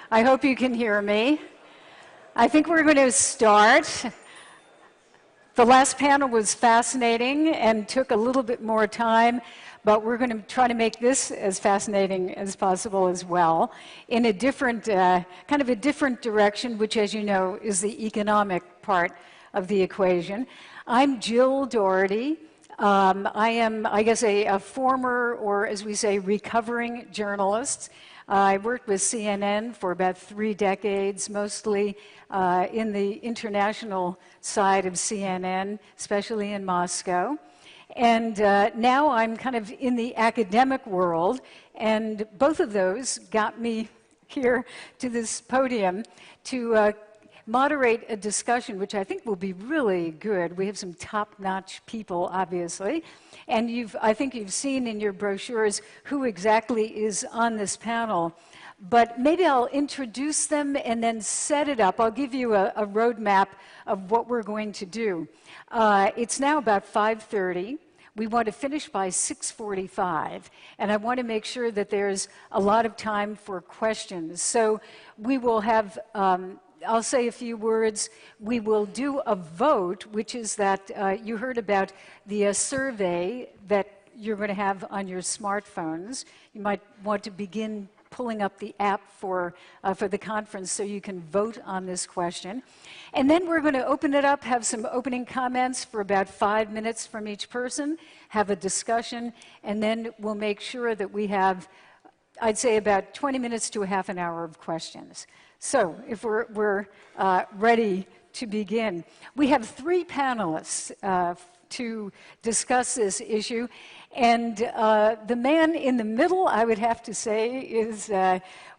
I hope you can hear me. I think we're going to start. The last panel was fascinating and took a little bit more time, but we're going to try to make this as fascinating as possible as well, in a different, kind of a different direction, which, as you know, is the economic part of the equation. I'm Jill Doherty. I am, I guess, a former, or as we say, recovering journalist. I worked with CNN for about 3 decades, mostly in the international side of CNN, especially in Moscow. And now I'm kind of in the academic world, and both of those got me here to this podium to moderate a discussion which I think will be really good. We have some top-notch people, obviously, and I think you've seen in your brochures who exactly is on this panel. But maybe I'll introduce them and then set it up. I'll give you a roadmap of what we're going to do. It's now about 5:30. We want to finish by 6:45, and I want to make sure that there's a lot of time for questions. So we will have I'll say a few words. We will do a vote, which is that you heard about the survey that you're going to have on your smartphones. You might want to begin pulling up the app for the conference so you can vote on this question. And then we're going to open it up, have some opening comments for about 5 minutes from each person, have a discussion, and then we'll make sure that we have, I'd say, about 20 minutes to a half an hour of questions. So if we're ready to begin. We have 3 panelists to discuss this issue, and the man in the middle, I would have to say, is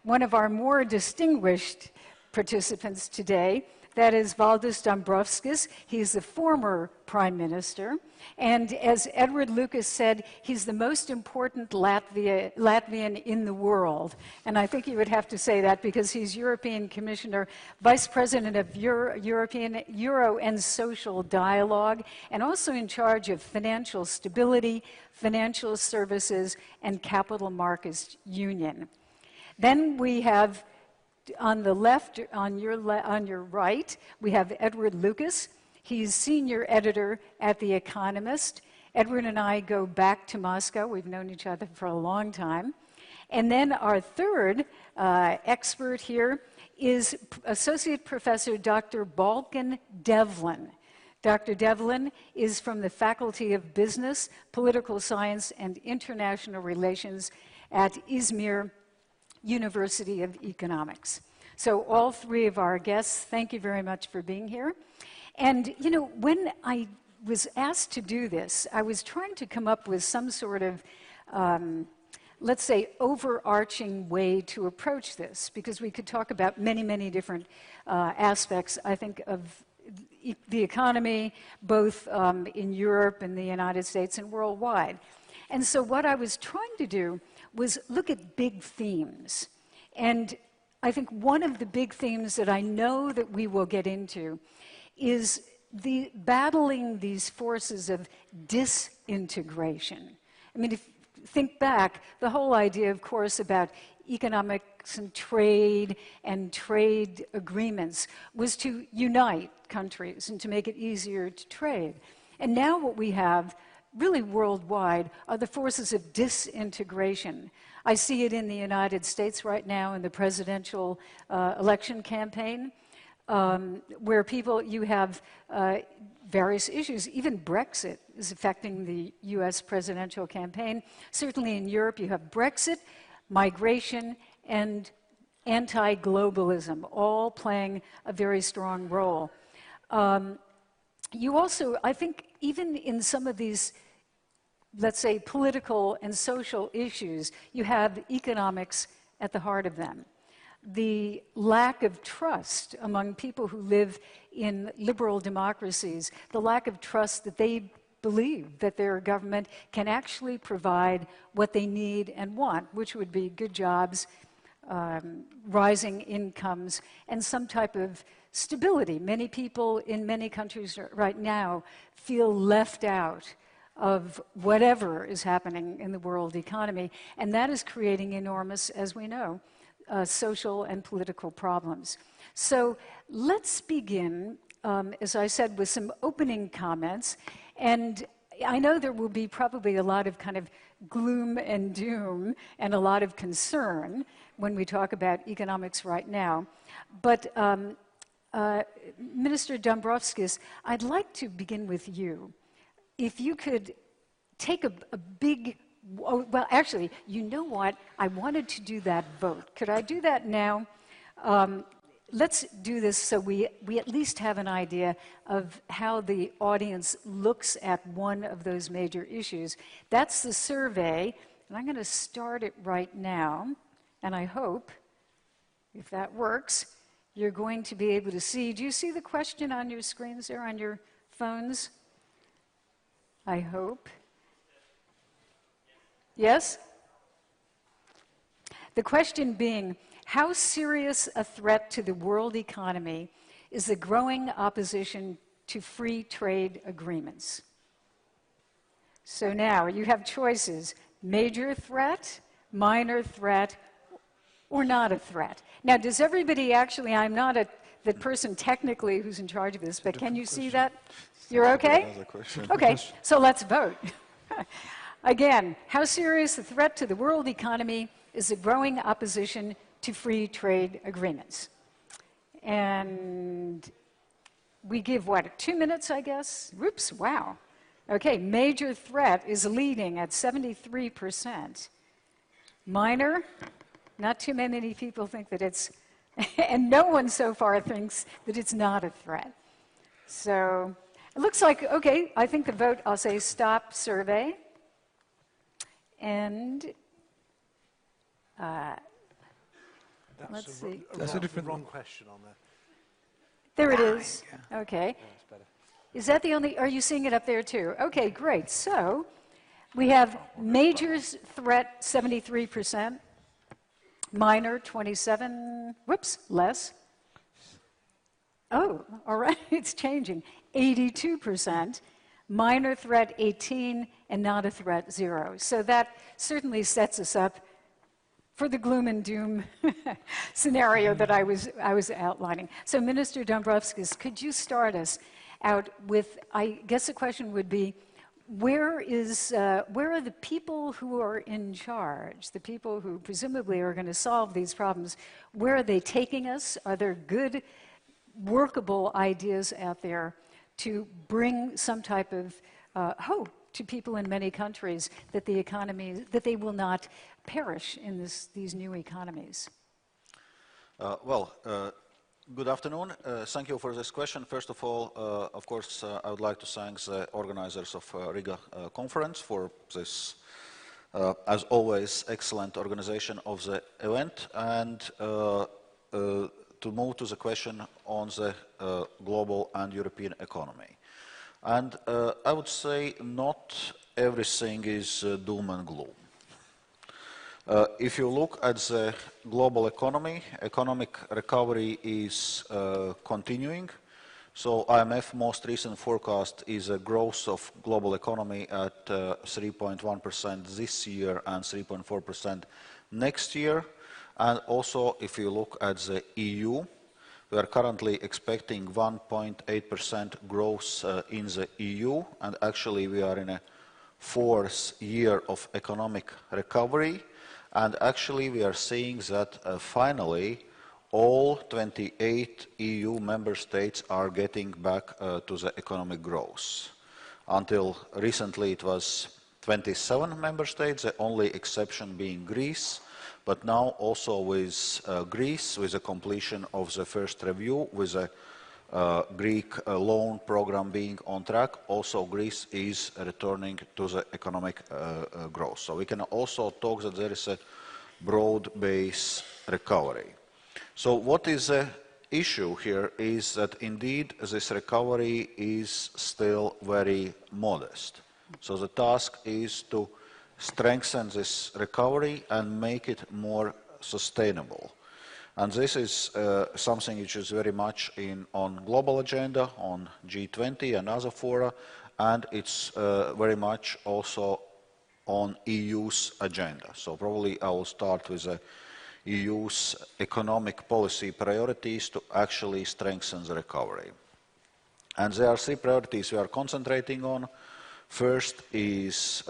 one of our more distinguished participants today. That is Valdis Dombrovskis. He's the former prime minister. And as Edward Lucas said, he's the most important Latvian in the world. And I think you would have to say that because he's European Commissioner, Vice President of European Euro and Social Dialogue, and also in charge of financial stability, financial services, and capital markets union. Then we have on the left, on your right, we have Edward Lucas. He's senior editor at The Economist. Edward and I go back to Moscow. We've known each other for a long time. And then our third expert here is Associate Professor Dr. Balkan Devlin. Dr. Devlin is from the Faculty of Business, Political Science, and International Relations at Izmir University of Economics. So all 3 of our guests, thank you very much for being here. And, you know, when I was asked to do this, I was trying to come up with some sort of, let's say, overarching way to approach this, because we could talk about many, many different aspects, I think, of the economy, both in Europe and the United States and worldwide. And so what I was trying to do was look at big themes. And I think one of the big themes that I know that we will get into is battling these forces of disintegration. I mean, if you think back, the whole idea, of course, about economics and trade agreements was to unite countries and to make it easier to trade. And now what we have really worldwide are the forces of disintegration. I see it in the United States right now in the presidential election campaign, where you have various issues. Even Brexit is affecting the US presidential campaign. Certainly in Europe you have Brexit, migration, and anti-globalism, all playing a very strong role. You also, I think, even in some of these, let's say, political and social issues, you have economics at the heart of them. The lack of trust among people who live in liberal democracies, the lack of trust that they believe that their government can actually provide what they need and want, which would be good jobs, rising incomes, and some type of stability. Many people in many countries right now feel left out of whatever is happening in the world economy, and that is creating enormous, as we know, social and political problems. So let's begin, as I said, with some opening comments. And I know there will be probably a lot of kind of gloom and doom and a lot of concern when we talk about economics right now. But Minister Dombrovskis, I'd like to begin with you. If you could take a big, well, actually, you know what? I wanted to do that vote. Could I do that now? Let's do this so we at least have an idea of how the audience looks at one of those major issues. That's the survey, and I'm going to start it right now. And I hope, if that works, you're going to be able to see. Do you see the question on your screens there, on your phones? I hope. Yes? The question being, how serious a threat to the world economy is the growing opposition to free trade agreements? So now you have choices: major threat, minor threat, or not a threat. Now, does everybody actually, I'm not the person technically who's in charge of this, but can you see that? You're okay? Okay, so let's vote. Again, how serious a threat to the world economy is the growing opposition to free trade agreements? And we give, what, 2 minutes, I guess? Whoops, wow. Okay, major threat is leading at 73%. Minor, not too many people think that it's, and no one so far thinks that it's not a threat. So it looks like, okay, I think the vote, I'll say stop survey. And let's see. That's a different wrong question on there. There it is. Okay. Is that the only, are you seeing it up there too? Okay, great. So we have major threat 73%, minor 27, whoops, less. Oh, all right, it's changing. 82%, minor threat 18, and not a threat 0. So that certainly sets us up for the gloom and doom scenario that I was outlining. So Minister Dombrovskis, could you start us out with, I guess the question would be, where are the people who are in charge, the people who presumably are going to solve these problems, where are they taking us? Are there good, workable ideas out there to bring some type of hope to people in many countries that the economy, that they will not perish in these new economies? Good afternoon. Thank you for this question. First of all, of course, I would like to thank the organizers of Riga conference for this, as always, excellent organization of the event, and to move to the question on the global and European economy. And I would say not everything is doom and gloom. If you look at the global economy, economic recovery is continuing. So IMF most recent forecast is a growth of global economy at 3.1% this year and 3.4% next year. And also, if you look at the EU, we are currently expecting 1.8% growth in the EU, and actually we are in a 4th year of economic recovery. And actually we are seeing that finally all 28 EU member states are getting back to the economic growth. Until recently it was 27 member states, the only exception being Greece. But now also with Greece, with the completion of the first review, with the Greek loan program being on track, also Greece is returning to the economic growth. So we can also talk that there is a broad-based recovery. So what is the issue here is that indeed this recovery is still very modest. So the task is to strengthen this recovery and make it more sustainable. And this is something which is very much on global agenda, on G20 and other fora, and it's very much also on EU's agenda. So probably I will start with the EU's economic policy priorities to actually strengthen the recovery. And there are three priorities we are concentrating on. First is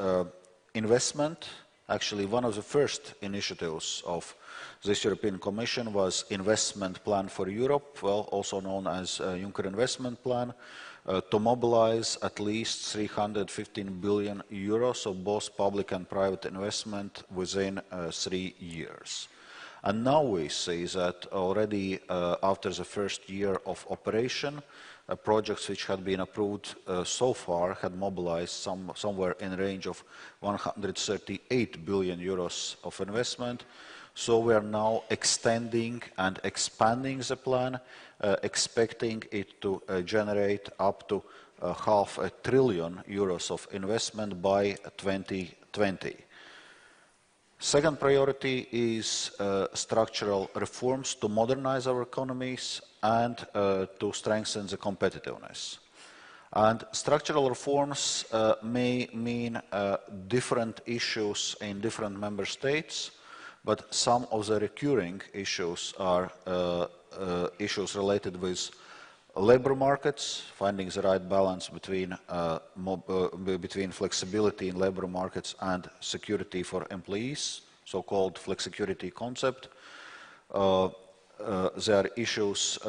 investment. Actually, one of the first initiatives of this European Commission was Investment Plan for Europe, well, also known as Juncker Investment Plan, to mobilize at least 315 billion euros of both public and private investment within 3 years. And now we see that already after the first year of operation, projects which had been approved so far had mobilized somewhere in the range of 138 billion euros of investment. So we are now extending and expanding the plan, expecting it to generate up to €500 billion of investment by 2020. Second priority is structural reforms to modernize our economies and to strengthen the competitiveness. And structural reforms may mean different issues in different member states, but some of the recurring issues are issues related with labor markets, finding the right balance between flexibility in labor markets and security for employees, so-called flexicurity concept. There are issues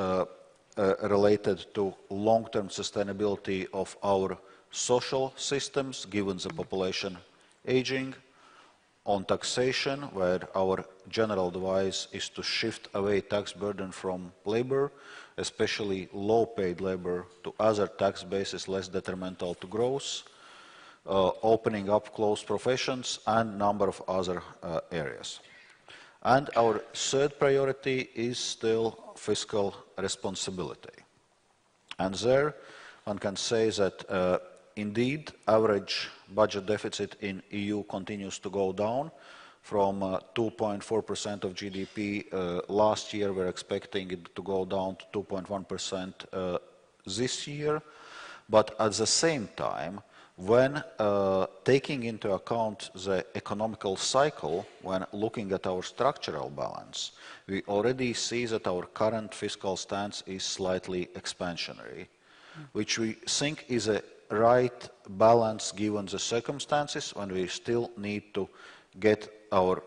related to long-term sustainability of our social systems, given the population aging. On taxation, where our general advice is to shift away tax burden from labor, especially low-paid labor, to other tax bases less detrimental to growth, opening up closed professions, and a number of other areas. And our third priority is still fiscal responsibility. And there one can say that indeed average budget deficit in EU continues to go down from 2.4% of GDP last year. We're expecting it to go down to 2.1% this year. But at the same time, when taking into account the economical cycle, when looking at our structural balance, we already see that our current fiscal stance is slightly expansionary, which we think is a right balance given the circumstances, when we still need to get our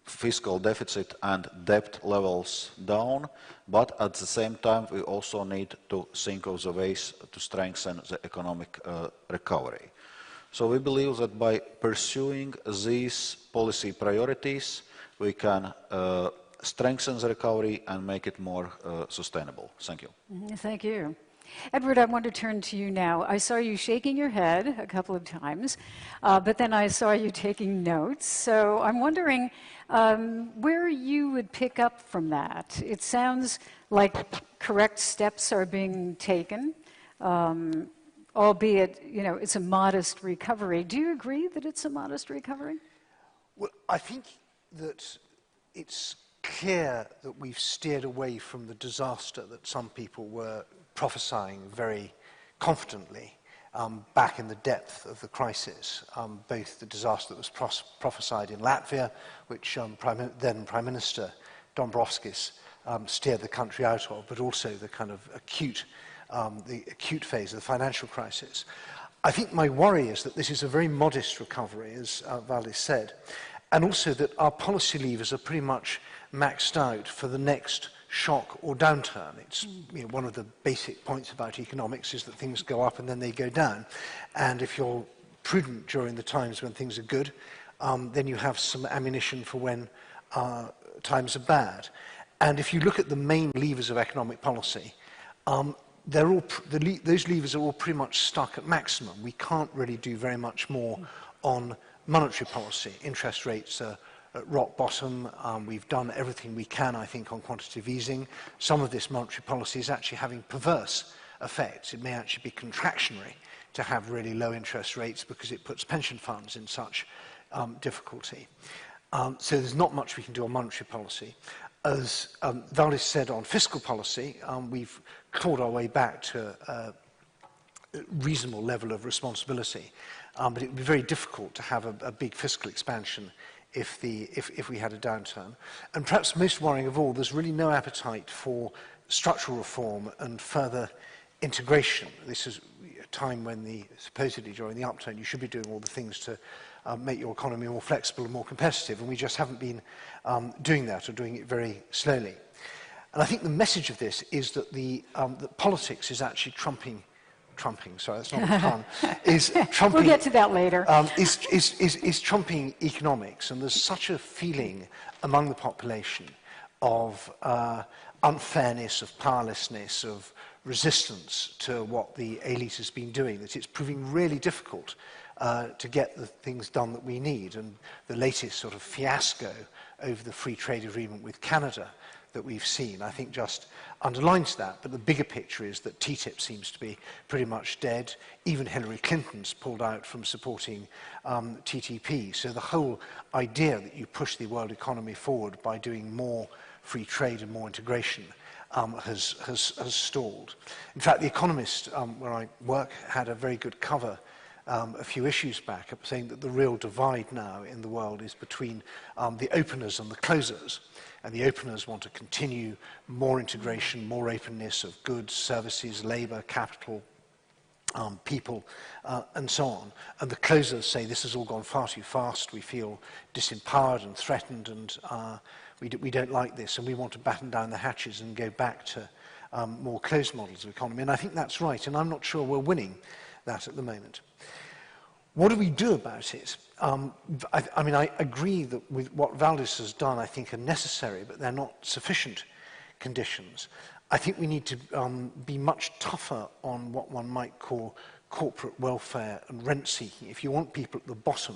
fiscal deficit and debt levels down, but at the same time we also need to think of the ways to strengthen the economic recovery. So we believe that by pursuing these policy priorities, we can strengthen the recovery and make it more sustainable. Thank you. Thank you. Edward, I want to turn to you now. I saw you shaking your head a couple of times, but then I saw you taking notes. So I'm wondering where you would pick up from that. It sounds like correct steps are being taken, albeit, you know, it's a modest recovery. Do you agree that it's a modest recovery? Well, I think that it's clear that we've steered away from the disaster that some people were prophesying very confidently back in the depth of the crisis, both the disaster that was prophesied in Latvia, which then Prime Minister Dombrovskis steered the country out of, but also the kind of acute phase of the financial crisis. I think my worry is that this is a very modest recovery, as Valdis said, and also that our policy levers are pretty much maxed out for the next shock or downturn. It's one of the basic points about economics is that things go up and then they go down. And if you're prudent during the times when things are good, then you have some ammunition for when times are bad. And if you look at the main levers of economic policy, those levers are all pretty much stuck at maximum. We can't really do very much more on monetary policy. Interest rates are at rock bottom. We've done everything we can, I think, on quantitative easing. Some of this monetary policy is actually having perverse effects. It may actually be contractionary to have really low interest rates because it puts pension funds in such difficulty. So there's not much we can do on monetary policy. As Valdis said on fiscal policy, we've clawed our way back to a reasonable level of responsibility. But it would be very difficult to have a big fiscal expansion if we had a downturn. And perhaps most worrying of all, there's really no appetite for structural reform and further integration. This is a time when supposedly during the upturn you should be doing all the things to make your economy more flexible and more competitive, and we just haven't been doing that, or doing it very slowly. And I think the message of this is that that politics is actually trumping, sorry, that's not a pun, is trumping... We'll get to that later. Is trumping economics, and there's such a feeling among the population of unfairness, of powerlessness, of resistance to what the elite has been doing, that it's proving really difficult to get the things done that we need. And the latest sort of fiasco over the free trade agreement with Canada that we've seen, I think just underlines that. But the bigger picture is that TTIP seems to be pretty much dead. Even Hillary Clinton's pulled out from supporting TTP. So the whole idea that you push the world economy forward by doing more free trade and more integration has stalled. In fact, The Economist, where I work, had a very good cover a few issues back, saying that the real divide now in the world is between the openers and the closers. And the openers want to continue more integration, more openness of goods, services, labor, capital, people, and so on. And the closers say this has all gone far too fast, we feel disempowered and threatened, and we don't like this, and we want to batten down the hatches and go back to more closed models of economy. And I think that's right, and I'm not sure we're winning that at the moment. What do we do about it? I mean, I agree that with what Valdis has done, I think are necessary, but they're not sufficient conditions. I think we need to be much tougher on what one might call corporate welfare and rent seeking. If you want people at the bottom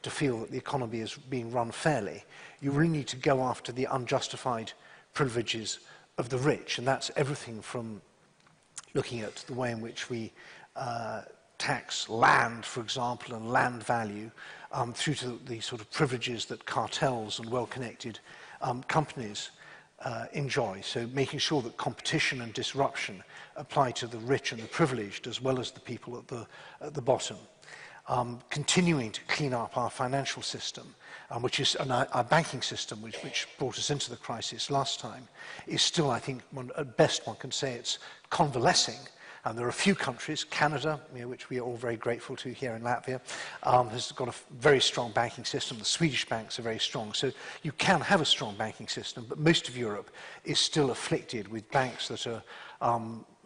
to feel that the economy is being run fairly, you really need to go after the unjustified privileges of the rich, and that's everything from looking at the way in which we tax land, for example, and land value, through to the sort of privileges that cartels and well-connected companies enjoy. So making sure that competition and disruption apply to the rich and the privileged as well as the people at the bottom. Continuing to clean up our financial system, and our banking system, which brought us into the crisis last time, is still, I think, at best one can say it's convalescing. And there are a few countries, Canada, which we are all very grateful to here in Latvia, has got a very strong banking system. The Swedish banks are very strong. So you can have a strong banking system, but most of Europe is still afflicted with banks that are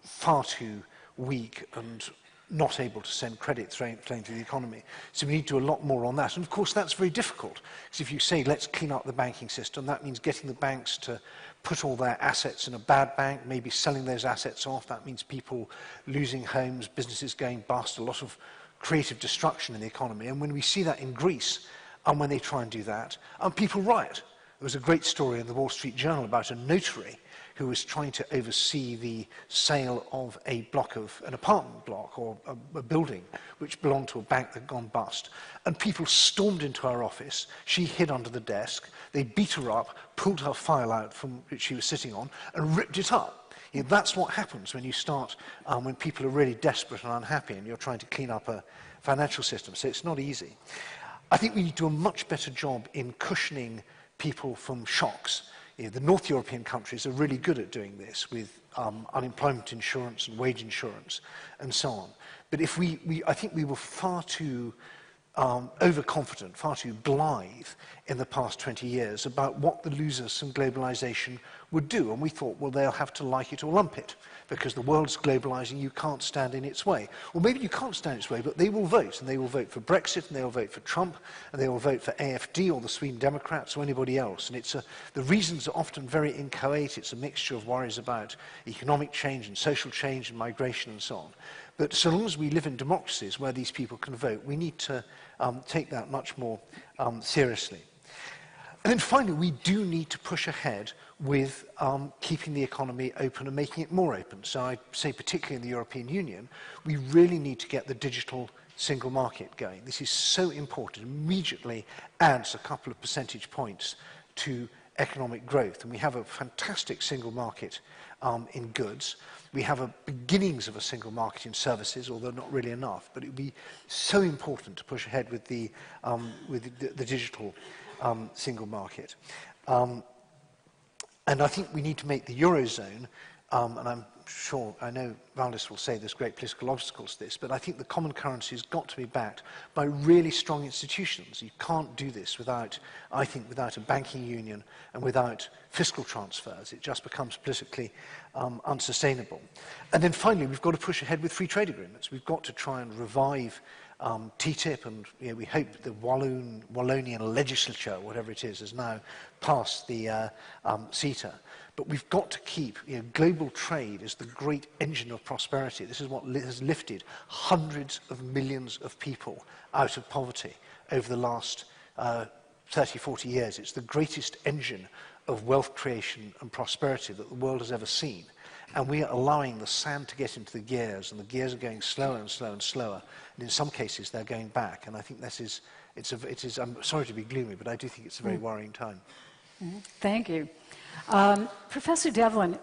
far too weak and not able to send credit flowing to the economy. So we need to do a lot more on that. And of course, that's very difficult. Because if you say, let's clean up the banking system, that means getting the banks to put all their assets in a bad bank, maybe selling those assets off. That means people losing homes, businesses going bust, a lot of creative destruction in the economy. And when we see that in Greece, and when they try and do that, people riot. There was a great story in the Wall Street Journal about a notary who was trying to oversee the sale of an apartment block or a building which belonged to a bank that had gone bust. And people stormed into her office. She hid under the desk. They beat her up, pulled her file out from which she was sitting on, and ripped it up. That's what happens when you start, when people are really desperate and unhappy and you're trying to clean up a financial system. So it's not easy. I think we need to do a much better job in cushioning people from shocks. The North European countries are really good at doing this with unemployment insurance and wage insurance and so on. But if I think we were far too overconfident, far too blithe in the past 20 years about what the losers from globalization would do. And we thought, well, they'll have to like it or lump it, because the world's globalizing, you can't stand in its way. Well, maybe you can't stand in its way, but they will vote, and they will vote for Brexit, and they will vote for Trump, and they will vote for AFD or the Sweden Democrats or anybody else. And the reasons are often very inchoate. It's a mixture of worries about economic change and social change and migration and so on. But so long as we live in democracies where these people can vote, we need to take that much more seriously. And then finally, we do need to push ahead with keeping the economy open and making it more open. So I say particularly in the European Union, we really need to get the digital single market going. This is so important. It immediately adds a couple of percentage points to economic growth. And we have a fantastic single market in goods. We have beginnings of a single market in services, although not really enough. But it would be so important to push ahead with the digital single market. And I think we need to make the Eurozone, and I'm sure, I know Valdis will say there's great political obstacles to this, but I think the common currency has got to be backed by really strong institutions. You can't do this without, I think, without a banking union and without fiscal transfers. It just becomes politically unsustainable. And then finally, we've got to push ahead with free trade agreements. We've got to try and revive TTIP, and we hope the Wallonian legislature, whatever it is, has now passed the CETA. But we've got to keep, global trade is the great engine of prosperity. This is what has lifted hundreds of millions of people out of poverty over the last 30, 40 years. It's the greatest engine of wealth creation and prosperity that the world has ever seen. And we are allowing the sand to get into the gears, and the gears are going slower and slower and slower. And in some cases, they're going back. And I think this is, I'm sorry to be gloomy, but I do think it's a very worrying time. Thank you. Professor Devlin,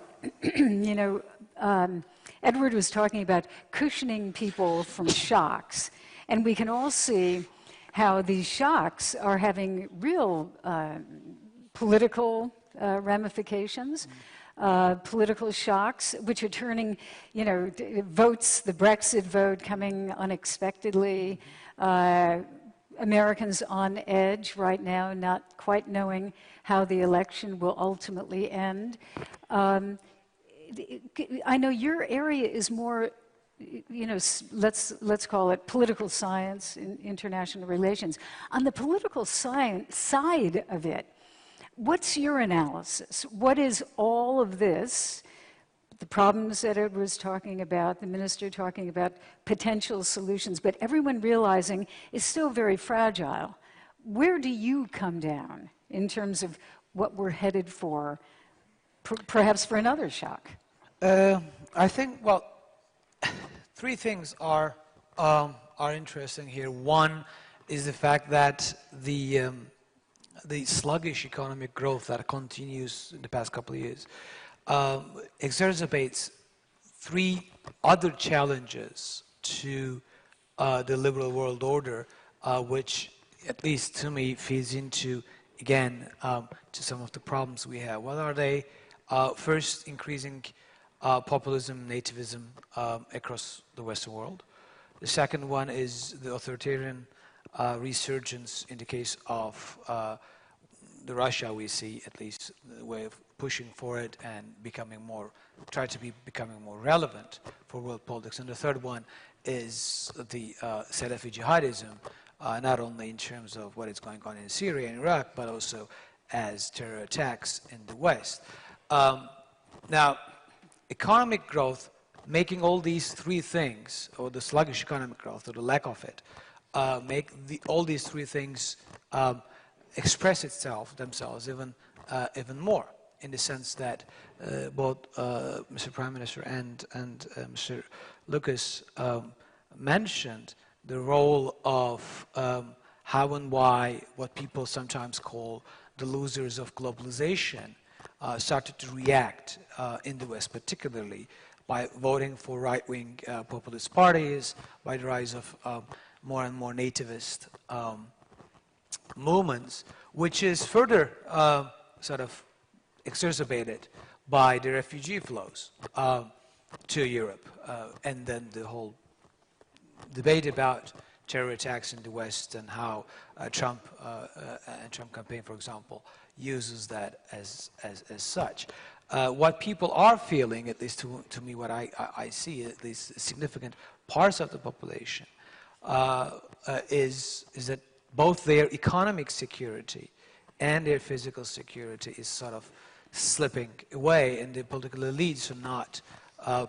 Edward was talking about cushioning people from shocks. And we can all see how these shocks are having real political ramifications. Political shocks, which are turning, votes, the Brexit vote coming unexpectedly, Americans on edge right now, not quite knowing how the election will ultimately end. I know your area is more, let's call it political science in international relations. On the political science side of it, what's your analysis? What is all of this, the problems that Ed was talking about, the minister talking about potential solutions, but everyone realizing it's still very fragile? Where do you come down in terms of what we're headed for, perhaps for another shock? I think, well, three things are interesting here. One is the fact that the sluggish economic growth that continues in the past couple of years exacerbates three other challenges to the liberal world order, which, at least to me, feeds into, again, to some of the problems we have. What are they? First, increasing populism, nativism across the Western world. The second one is the authoritarian resurgence in the case of the Russia we see, at least the way of pushing for it and becoming more relevant for world politics. And the third one is the Salafi jihadism, not only in terms of what is going on in Syria and Iraq, but also as terror attacks in the West. Now, economic growth, making all these three things, or the sluggish economic growth, or the lack of it, make all these three things express themselves even more, in the sense that both Mr. Prime Minister and Mr. Lucas mentioned the role of how and why what people sometimes call the losers of globalization started to react in the West, particularly by voting for right-wing populist parties, by the rise of more and more nativist movements, which is further sort of exacerbated by the refugee flows to Europe, and then the whole debate about terror attacks in the West and how Trump campaign, for example, uses that as such. What people are feeling, at least to me, what I see, at least significant parts of the population, is that both their economic security and their physical security is sort of slipping away, and the political elites are not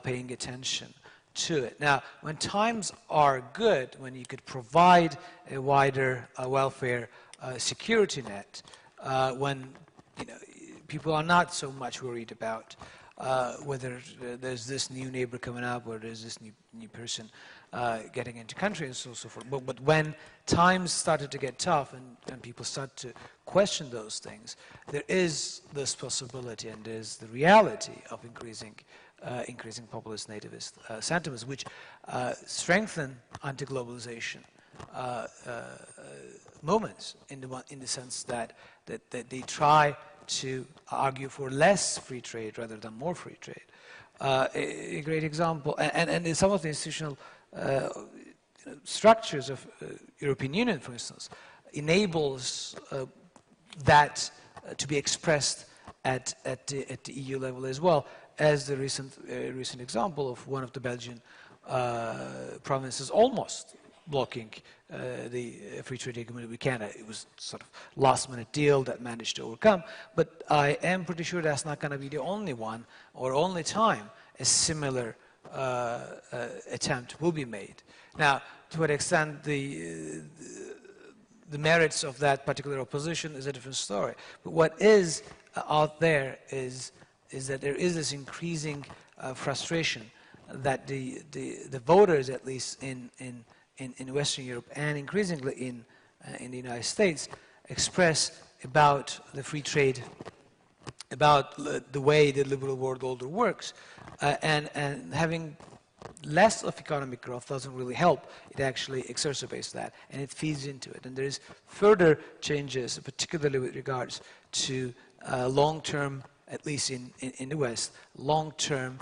paying attention to it. Now, when times are good, when you could provide a wider welfare security net, when people are not so much worried about whether there's this new neighbor coming up or there's this new person getting into country and so forth. But when times started to get tough and people start to question those things, there is this possibility and there's the reality of increasing populist nativist sentiments, which strengthen anti-globalization moments in the sense that they try to argue for less free trade rather than more free trade. A great example, and in some of the institutional structures of European Union, for instance, enables that to be expressed at the EU level as well, as the recent example of one of the Belgian provinces almost blocking the free trade agreement with Canada. It was sort of last-minute deal that managed to overcome, but I am pretty sure that's not going to be the only one or only time a similar attempt will be made. Now, to what extent the merits of that particular opposition is a different story. But what is out there is that there is this increasing frustration that the voters, at least in Western Europe and increasingly in the United States, express about the free trade, about the way the liberal world order works, and having less of economic growth doesn't really help. It actually exacerbates that, and it feeds into it. And there is further changes, particularly with regards to long-term, at least in the West, long-term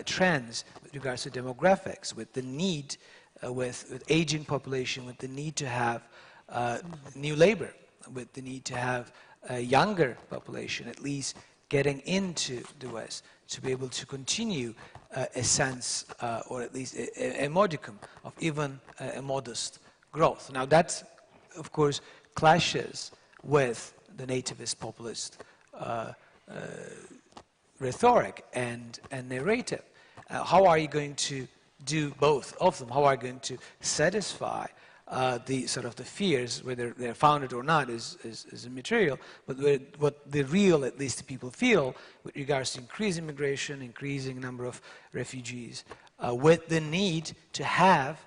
trends with regards to demographics, with the need, with aging population, with the need to have new labor, with the need to have a younger population, at least getting into the West, to be able to continue a sense, or at least a modicum of even a modest growth. Now that, of course, clashes with the nativist populist rhetoric and narrative. How are you going to do both of them? How are you going to satisfy the sort of the fears, whether they're founded or not, is immaterial, but what the real, at least, people feel with regards to increasing immigration, increasing number of refugees, with the need to have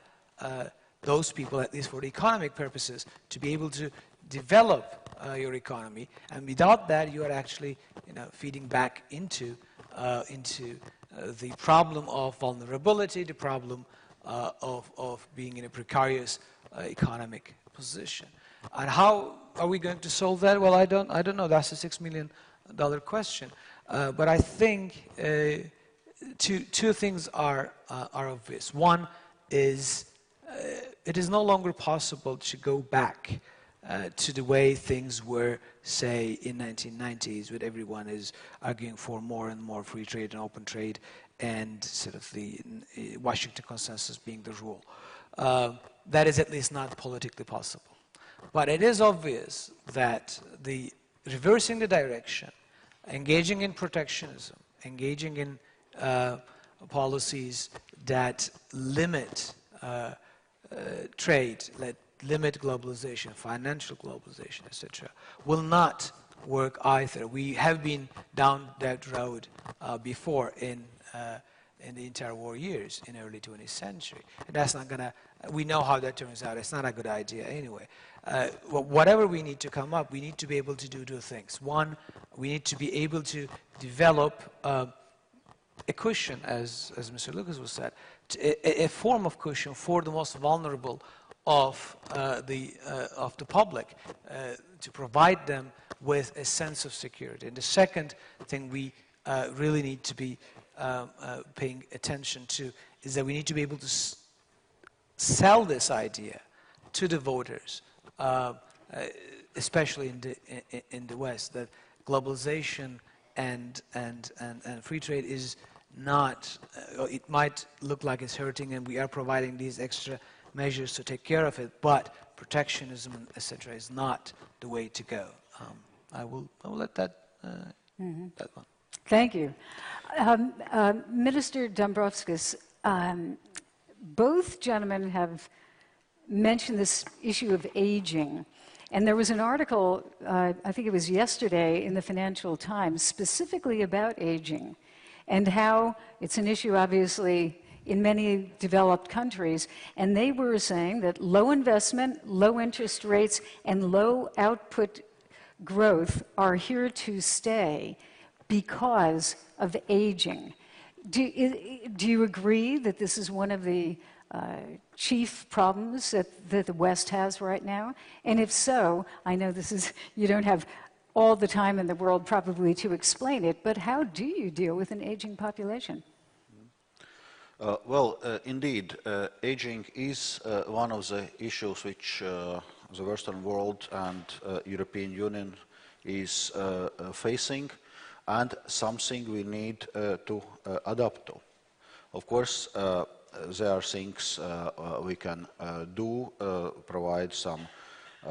those people, at least for the economic purposes, to be able to develop your economy, and without that, you are actually, feeding back into the problem of vulnerability, the problem of being in a precarious economic position. And how are we going to solve that? Well, I don't know. That's a $6 million question. But I think two things are obvious. One is it is no longer possible to go back to the way things were, say, in 1990s, when everyone is arguing for more and more free trade and open trade, and sort of the Washington consensus being the rule. That is at least not politically possible. But it is obvious that reversing the direction, engaging in protectionism, engaging in policies that limit trade, limit globalization, financial globalization, etc., will not work either. We have been down that road before in the interwar years in early 20th century. And that's not gonna, we know how that turns out. It's not a good idea anyway. Whatever we need to come up, we need to be able to do two things. One, we need to be able to develop a cushion, as Mr. Lucas was said, a form of cushion for the most vulnerable of the public, to provide them with a sense of security. And the second thing we really need to be paying attention to is that we need to be able to sell this idea to the voters, especially in the West, that globalization and free trade is not, it might look like it's hurting, and we are providing these extra measures to take care of it, but protectionism, etc., is not the way to go. I will let that that one. Thank you. Minister Dombrovskis, both gentlemen have mentioned this issue of aging. And there was an article, I think it was yesterday, in the Financial Times, specifically about aging and how it's an issue, obviously, in many developed countries. And they were saying that low investment, low interest rates, and low output growth are here to stay because of aging. Do you agree that this is one of the chief problems that the West has right now? And if so, I know this is, you don't have all the time in the world probably to explain it, but how do you deal with an aging population? Indeed, aging is one of the issues which the Western world and European Union is facing, and something we need to adapt to. Of course, there are things we can do, provide some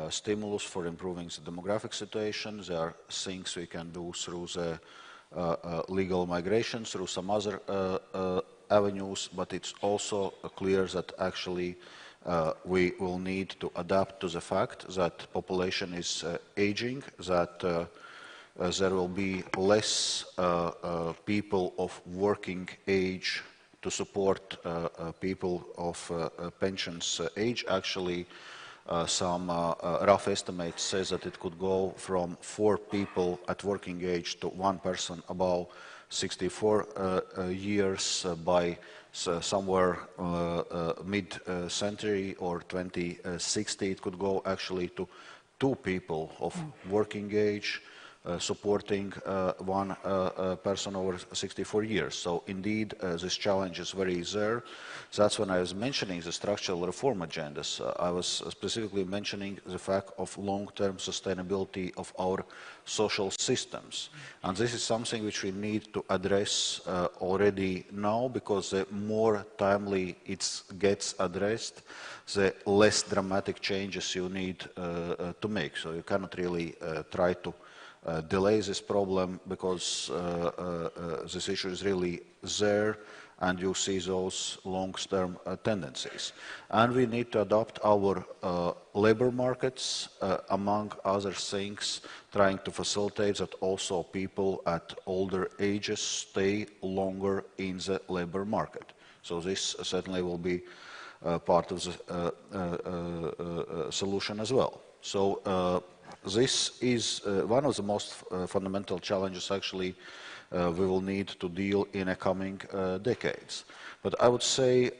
stimulus for improving the demographic situation. There are things we can do through the legal migration, through some other avenues, but it's also clear that actually we will need to adapt to the fact that population is aging, that there will be less people of working age to support people of pensions age. Actually, some rough estimates say that it could go from 4 people at working age to 1 person above 64 years by somewhere mid-century or 2060. It could go actually to 2 people of working age supporting 1 person over 64 years. So indeed, this challenge is very there. That's when I was mentioning the structural reform agendas. I was specifically mentioning the fact of long-term sustainability of our social systems. And this is something which we need to address already now, because the more timely it gets addressed, the less dramatic changes you need to make. So you cannot really try to delay this problem, because this issue is really there, and you see those long-term tendencies. And we need to adopt our labor markets, among other things, trying to facilitate that also people at older ages stay longer in the labor market. So this certainly will be part of the solution as well. So this is one of the most fundamental challenges actually we will need to deal in the coming decades. But I would say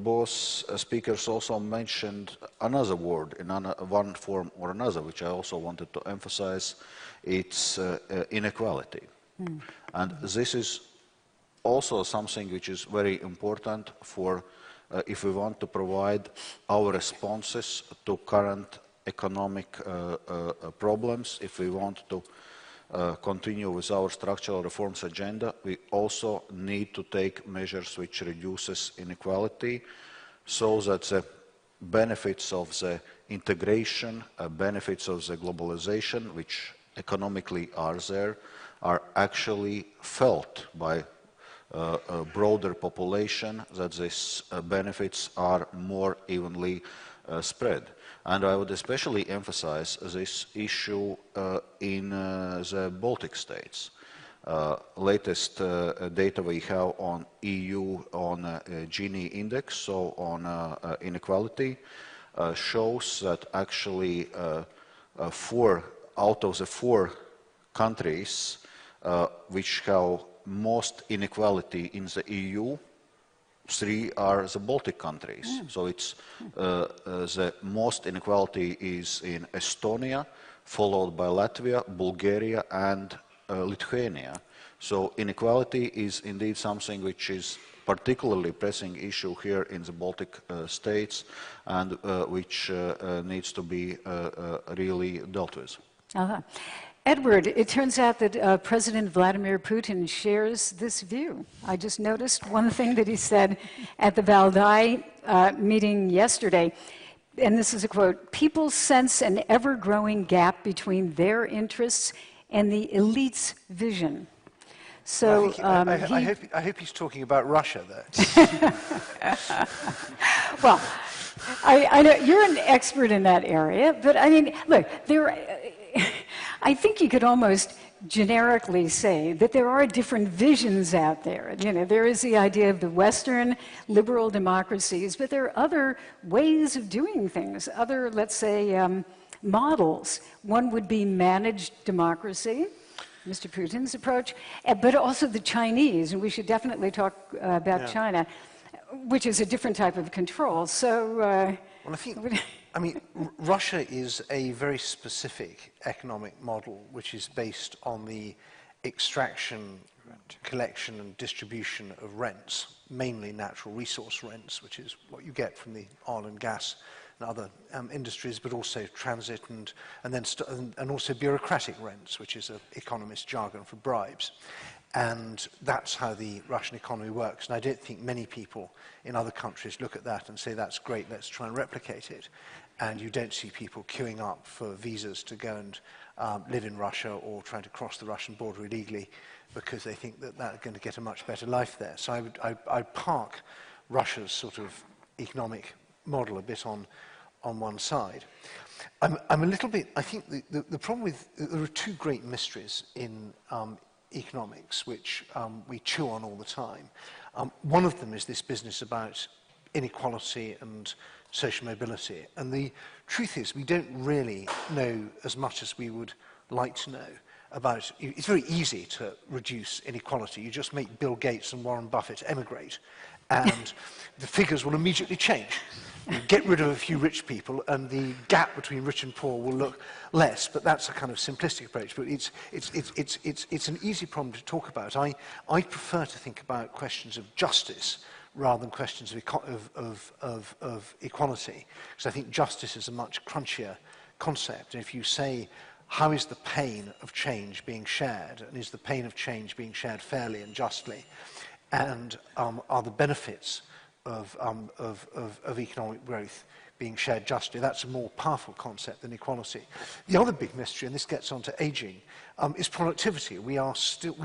both speakers also mentioned another word in one form or another, which I also wanted to emphasize. It's inequality. And this is also something which is very important for if we want to provide our responses to current economic problems. If we want to continue with our structural reforms agenda, we also need to take measures which reduces inequality, so that the benefits of the integration, benefits of the globalization, which economically are there, are actually felt by a broader population, that these benefits are more evenly spread. And I would especially emphasize this issue in the Baltic states. Latest data we have on EU on Gini index, so on inequality, shows that actually 4 out of the 4 countries which have most inequality in the EU, 3 are the Baltic countries. So it's the most inequality is in Estonia, followed by Latvia, Bulgaria, and Lithuania. So inequality is indeed something which is particularly pressing issue here in the Baltic states, and which needs to be really dealt with. Edward, it turns out that President Vladimir Putin shares this view. I just noticed one thing that he said at the Valdai meeting yesterday, and this is a quote: "People sense an ever-growing gap between their interests and the elite's vision." So I hope he's talking about Russia there. Well, I know you're an expert in that area, but I mean, look, I think you could almost generically say that there are different visions out there. You know, there is the idea of the Western liberal democracies, but there are other ways of doing things, other, let's say, models. One would be managed democracy, Mr. Putin's approach, but also the Chinese, and we should definitely talk about China. which is a different type of control. So, well, I mean, Russia is a very specific economic model which is based on the extraction, collection and distribution of rents, mainly natural resource rents, which is what you get from the oil and gas and other industries, but also transit and also bureaucratic rents, which is an economist jargon for bribes. And that's how the Russian economy works. And I don't think many people in other countries look at that and say, that's great, let's try and replicate it. And you don't see people queuing up for visas to go and live in Russia or trying to cross the Russian border illegally because they think that they're going to get a much better life there. So I'd park Russia's sort of economic model a bit on one side. I'm a little bit, I think the problem with, there are two great mysteries in economics, which we chew on all the time. One of them is this business about inequality and social mobility. And the truth is, we don't really know as much as we would like to know about, it's very easy to reduce inequality. You just make Bill Gates and Warren Buffett emigrate, and the figures will immediately change. You get rid of a few rich people, and the gap between rich and poor will look less. But that's a kind of simplistic approach. But it's an easy problem to talk about. I prefer to think about questions of justice rather than questions of equality, because I think justice is a much crunchier concept. And if you say, how is the pain of change being shared, and is the pain of change being shared fairly and justly, and are the benefits of economic growth being shared justly, that's a more powerful concept than equality. The other big mystery, and this gets onto aging, is productivity. We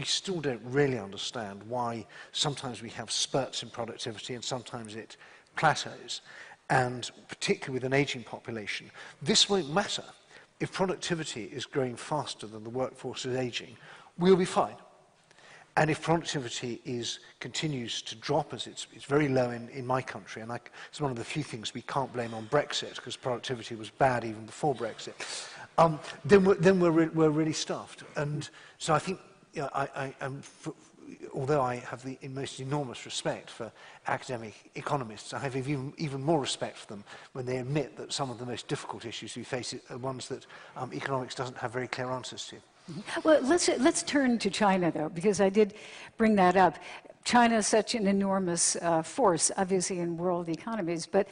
still don't really understand why sometimes we have spurts in productivity and sometimes it plateaus. And particularly with an aging population, this won't matter. If productivity is growing faster than the workforce is aging, we'll be fine. And if productivity continues to drop, as it's very low in my country, and it's one of the few things we can't blame on Brexit, because productivity was bad even before Brexit, then we're really stuffed. And so I think, you know, although I have the most enormous respect for academic economists, I have even more respect for them when they admit that some of the most difficult issues we face are ones that economics doesn't have very clear answers to. Well, let's turn to China, though, because I did bring that up. China is such an enormous force, obviously, in world economies. But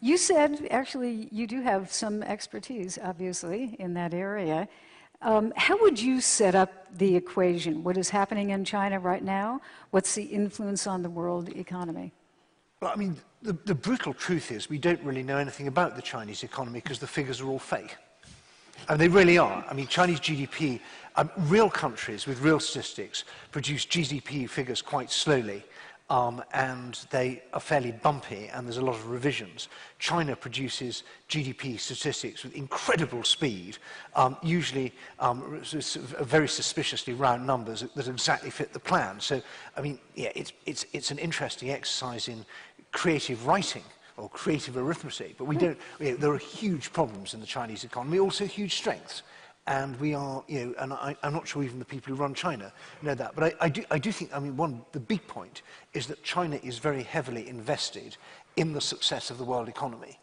you said, actually, you do have some expertise, obviously, in that area. How would you set up the equation? What is happening in China right now? What's the influence on the world economy? Well, I mean, the brutal truth is we don't really know anything about the Chinese economy because the figures are all fake. And they really are. I mean, Chinese GDP, real countries with real statistics produce GDP figures quite slowly, and they are fairly bumpy, and there's a lot of revisions. China produces GDP statistics with incredible speed, usually very suspiciously round numbers that exactly fit the plan. So, I mean, yeah, it's an interesting exercise in creative writing or creative arithmetic, but we don't, you know, there are huge problems in the Chinese economy, also huge strengths. And we are, you know, and I'm not sure even the people who run China know that. But I do think, I mean, the big point is that China is very heavily invested in the success of the world economy.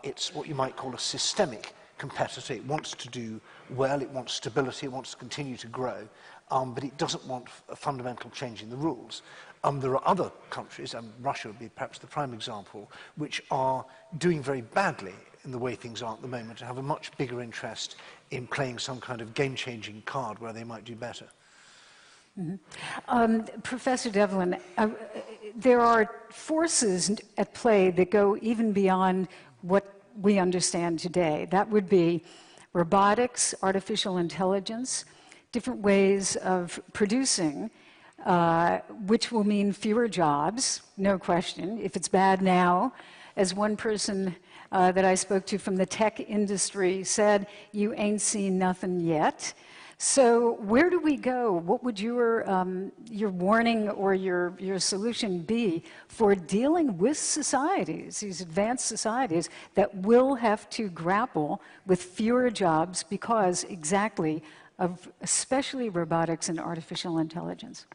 It's what you might call a systemic competitor. It wants to do well, it wants stability, it wants to continue to grow, but it doesn't want a fundamental change in the rules. There are other countries, and Russia would be perhaps the prime example, which are doing very badly in the way things are at the moment, and have a much bigger interest in playing some kind of game-changing card where they might do better. Mm-hmm. Professor Devlin, there are forces at play that go even beyond what we understand today. That would be robotics, artificial intelligence, different ways of producing, which will mean fewer jobs, no question. If it's bad now, as one person that I spoke to from the tech industry said, you ain't seen nothing yet. So where do we go? What would your warning or your solution be for dealing with societies, these advanced societies, that will have to grapple with fewer jobs because exactly of especially robotics and artificial intelligence?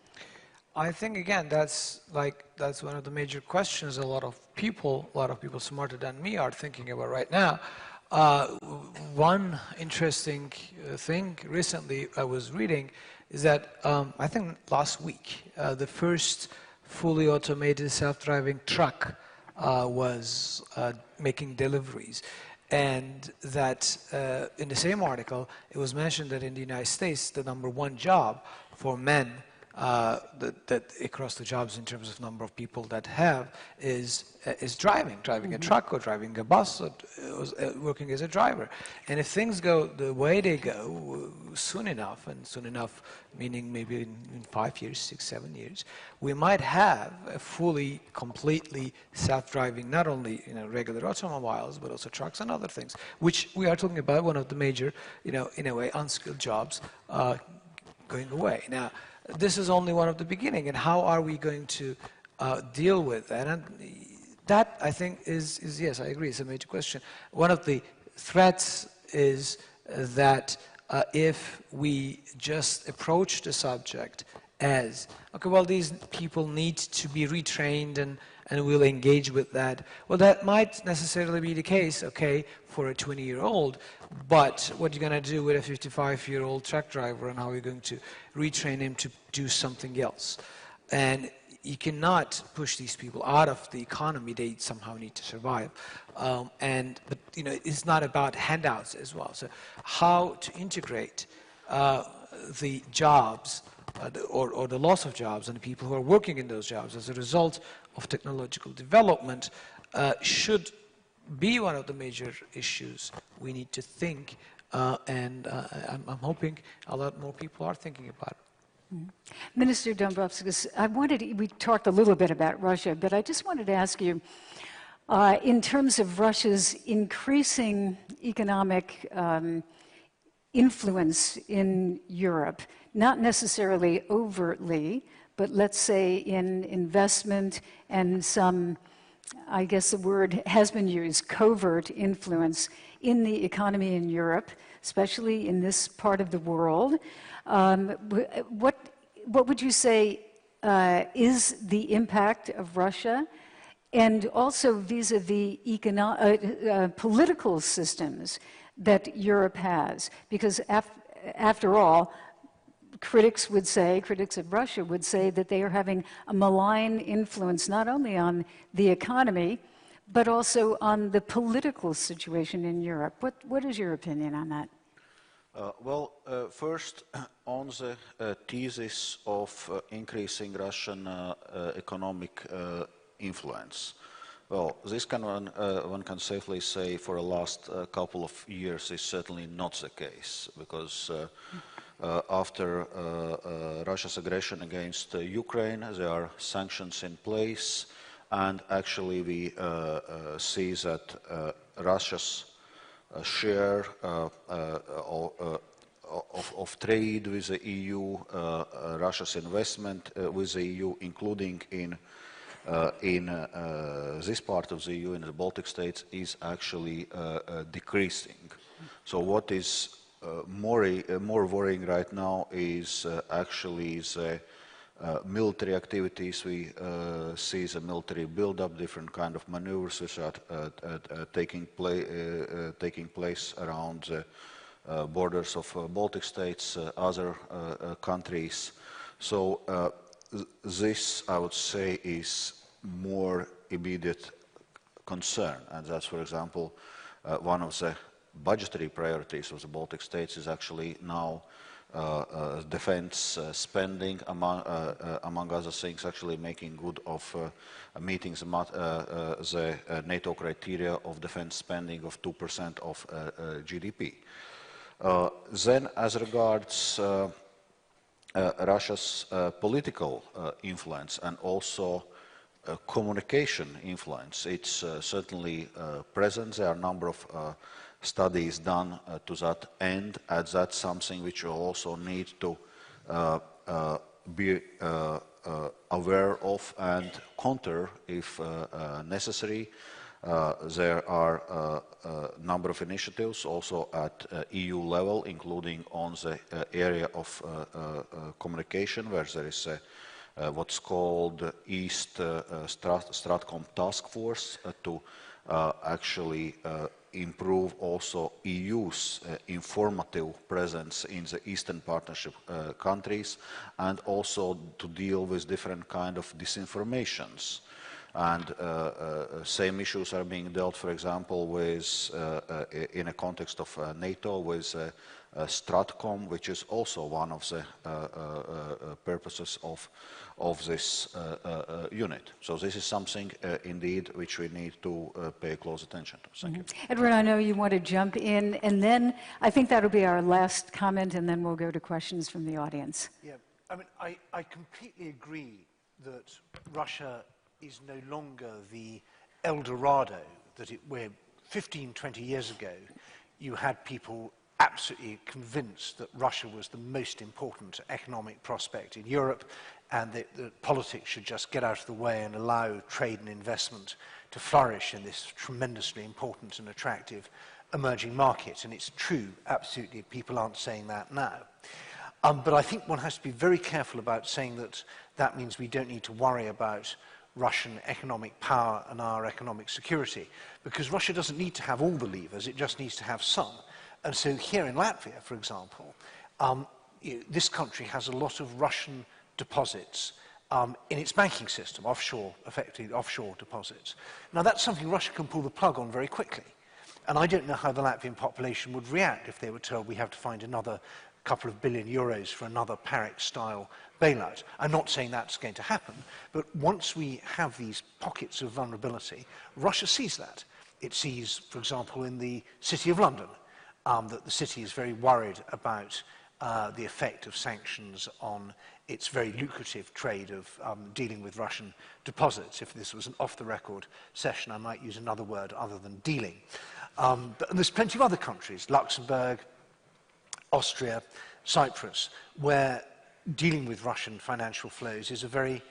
I think again that's one of the major questions a lot of people smarter than me are thinking about right now. One interesting thing recently I was reading is that I think last week the first fully automated self-driving truck was making deliveries. And that in the same article, it was mentioned that in the United States, the #1 job for men that across the jobs in terms of number of people that have is driving a truck or driving a bus or working as a driver. And if things go the way they go soon enough, and soon enough meaning maybe in 5 years, 6, 7 years, we might have a fully, completely self-driving, not only regular automobiles, but also trucks and other things, which we are talking about one of the major, in a way, unskilled jobs going away. Now, this is only one of the beginning, and how are we going to deal with that? And that, I think, is yes, I agree, it's a major question. One of the threats is that if we just approach the subject as, okay, well, these people need to be retrained and we'll engage with that. Well, that might necessarily be the case, okay, for a 20-year-old, but what are you going to do with a 55-year-old truck driver, and how are you going to retrain him to do something else? And you cannot push these people out of the economy. They somehow need to survive. But it's not about handouts as well. So how to integrate the jobs or the loss of jobs and the people who are working in those jobs as a result of technological development should be one of the major issues we need to think, and I'm hoping a lot more people are thinking about it. Minister Dombrovskis, we talked a little bit about Russia, but I just wanted to ask you, in terms of Russia's increasing economic influence in Europe, not necessarily overtly, but let's say in investment and some, I guess the word has been used, covert influence in the economy in Europe, especially in this part of the world. What would you say is the impact of Russia, and also vis-a-vis political systems that Europe has? Because after all, critics of Russia would say that they are having a malign influence not only on the economy, but also on the political situation in Europe. What is your opinion on that? First, on the thesis of increasing Russian economic influence. Well, this one can safely say for the last couple of years is certainly not the case, because after Russia's aggression against Ukraine, there are sanctions in place, and actually we see that Russia's share of trade with the EU, Russia's investment with the EU, including in this part of the EU, in the Baltic states, is actually decreasing. So what is more worrying right now is actually the military activities. We see the military build-up, different kind of maneuvers which are taking place around the borders of Baltic states, other countries. So this, I would say, is more immediate concern, and that's, for example, one of the budgetary priorities of the Baltic states is actually now defense spending, among other things, actually making good of meeting the NATO criteria of defense spending of 2% of GDP. Then, as regards Russia's political influence and also communication influence, it's certainly present. There are a number of studies done to that end, and that's something which we also need to be aware of and counter if necessary. There are a number of initiatives also at EU level, including on the area of communication, where there is what's called East Stratcom Task Force to actually improve also EU's informative presence in the Eastern Partnership countries, and also to deal with different kind of disinformations. And same issues are being dealt, for example, with in a context of NATO with Stratcom, which is also one of the purposes of this unit. So this is something indeed which we need to pay close attention to. Thank you. Edward, I know you want to jump in, and then I think that'll be our last comment, and then we'll go to questions from the audience. Yeah, I mean, I completely agree that Russia is no longer the Eldorado that it were 15, 20 years ago. You had people absolutely convinced that Russia was the most important economic prospect in Europe, and that politics should just get out of the way and allow trade and investment to flourish in this tremendously important and attractive emerging market. And it's true, absolutely, people aren't saying that now. But I think one has to be very careful about saying that that means we don't need to worry about Russian economic power and our economic security, because Russia doesn't need to have all the levers, it just needs to have some. And so here in Latvia, for example, this country has a lot of Russian deposits in its banking system, offshore, effectively offshore deposits. Now that's something Russia can pull the plug on very quickly. And I don't know how the Latvian population would react if they were told we have to find another couple of billion euros for another Parex-style bailout. I'm not saying that's going to happen, but once we have these pockets of vulnerability, Russia sees that. It sees, for example, in the City of London, that the city is very worried about the effect of sanctions on its very lucrative trade of dealing with Russian deposits. If this was an off-the-record session, I might use another word other than dealing. But there's plenty of other countries, Luxembourg, Austria, Cyprus, where dealing with Russian financial flows is very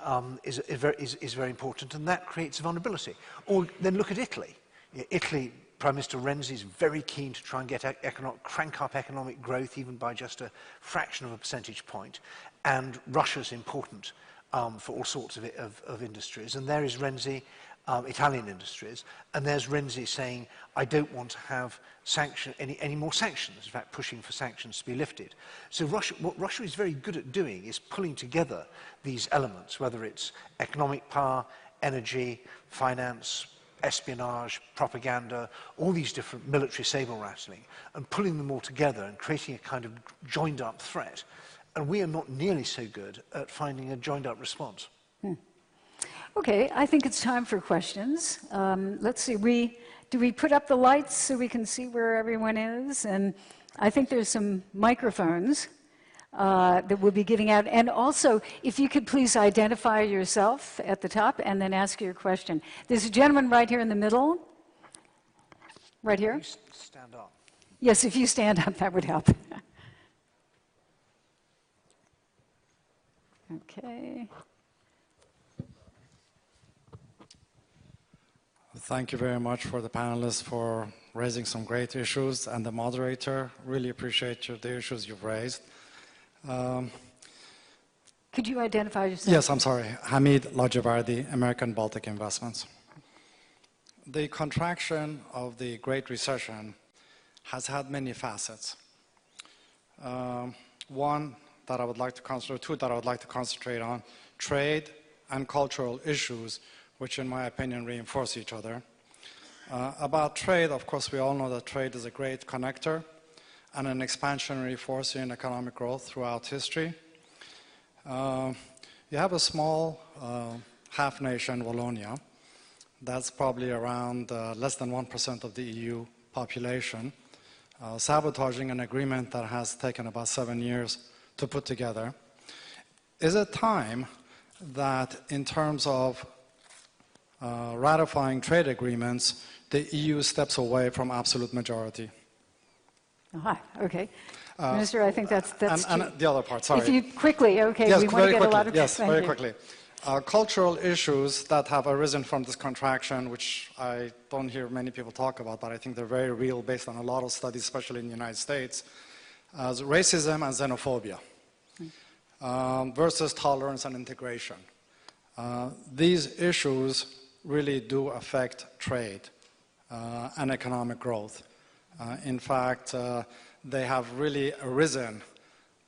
important, and that creates vulnerability. Or then look at Italy. Italy, Prime Minister Renzi is very keen to try and get crank up economic growth, even by just a fraction of a percentage point. And Russia's important for all sorts of industries. And there is Renzi, Italian industries, and there's Renzi saying, I don't want to have any more sanctions, in fact pushing for sanctions to be lifted. So what Russia is very good at doing is pulling together these elements, whether it's economic power, energy, finance, espionage, propaganda, all these different military saber-rattling, and pulling them all together and creating a kind of joined-up threat. And we are not nearly so good at finding a joined-up response. Okay, I think it's time for questions. Let's see, do we put up the lights so we can see where everyone is? And I think there's some microphones that we'll be giving out. And also, if you could please identify yourself at the top and then ask your question. There's a gentleman right here in the middle. Right here. Stand up. Yes, if you stand up, that would help. Okay. Thank you very much for the panelists for raising some great issues, and the moderator. Really appreciate the issues you've raised. Could you identify yourself? Yes, I'm sorry. Hamid Lajavardi, American Baltic Investments. The contraction of the Great Recession has had many facets. One that I would like to concentrate, two that I would like to concentrate on, trade and cultural issues, which in my opinion reinforce each other. About trade, of course, we all know that trade is a great connector and an expansionary force in economic growth throughout history. You have a small half nation, Wallonia, that's probably around less than 1% of the EU population, sabotaging an agreement that has taken about 7 years to put together. Is it time that in terms of ratifying trade agreements, the EU steps away from absolute majority? Okay. Minister, I think that's and the other part, sorry. If you quickly, okay, yes, we want to get quickly. a lot of... Yes, very you. quickly. Cultural issues that have arisen from this contraction, which I don't hear many people talk about, but I think they're very real based on a lot of studies, especially in the United States, as racism and xenophobia. versus tolerance and integration. These issues really do affect trade and economic growth. In fact, they have really arisen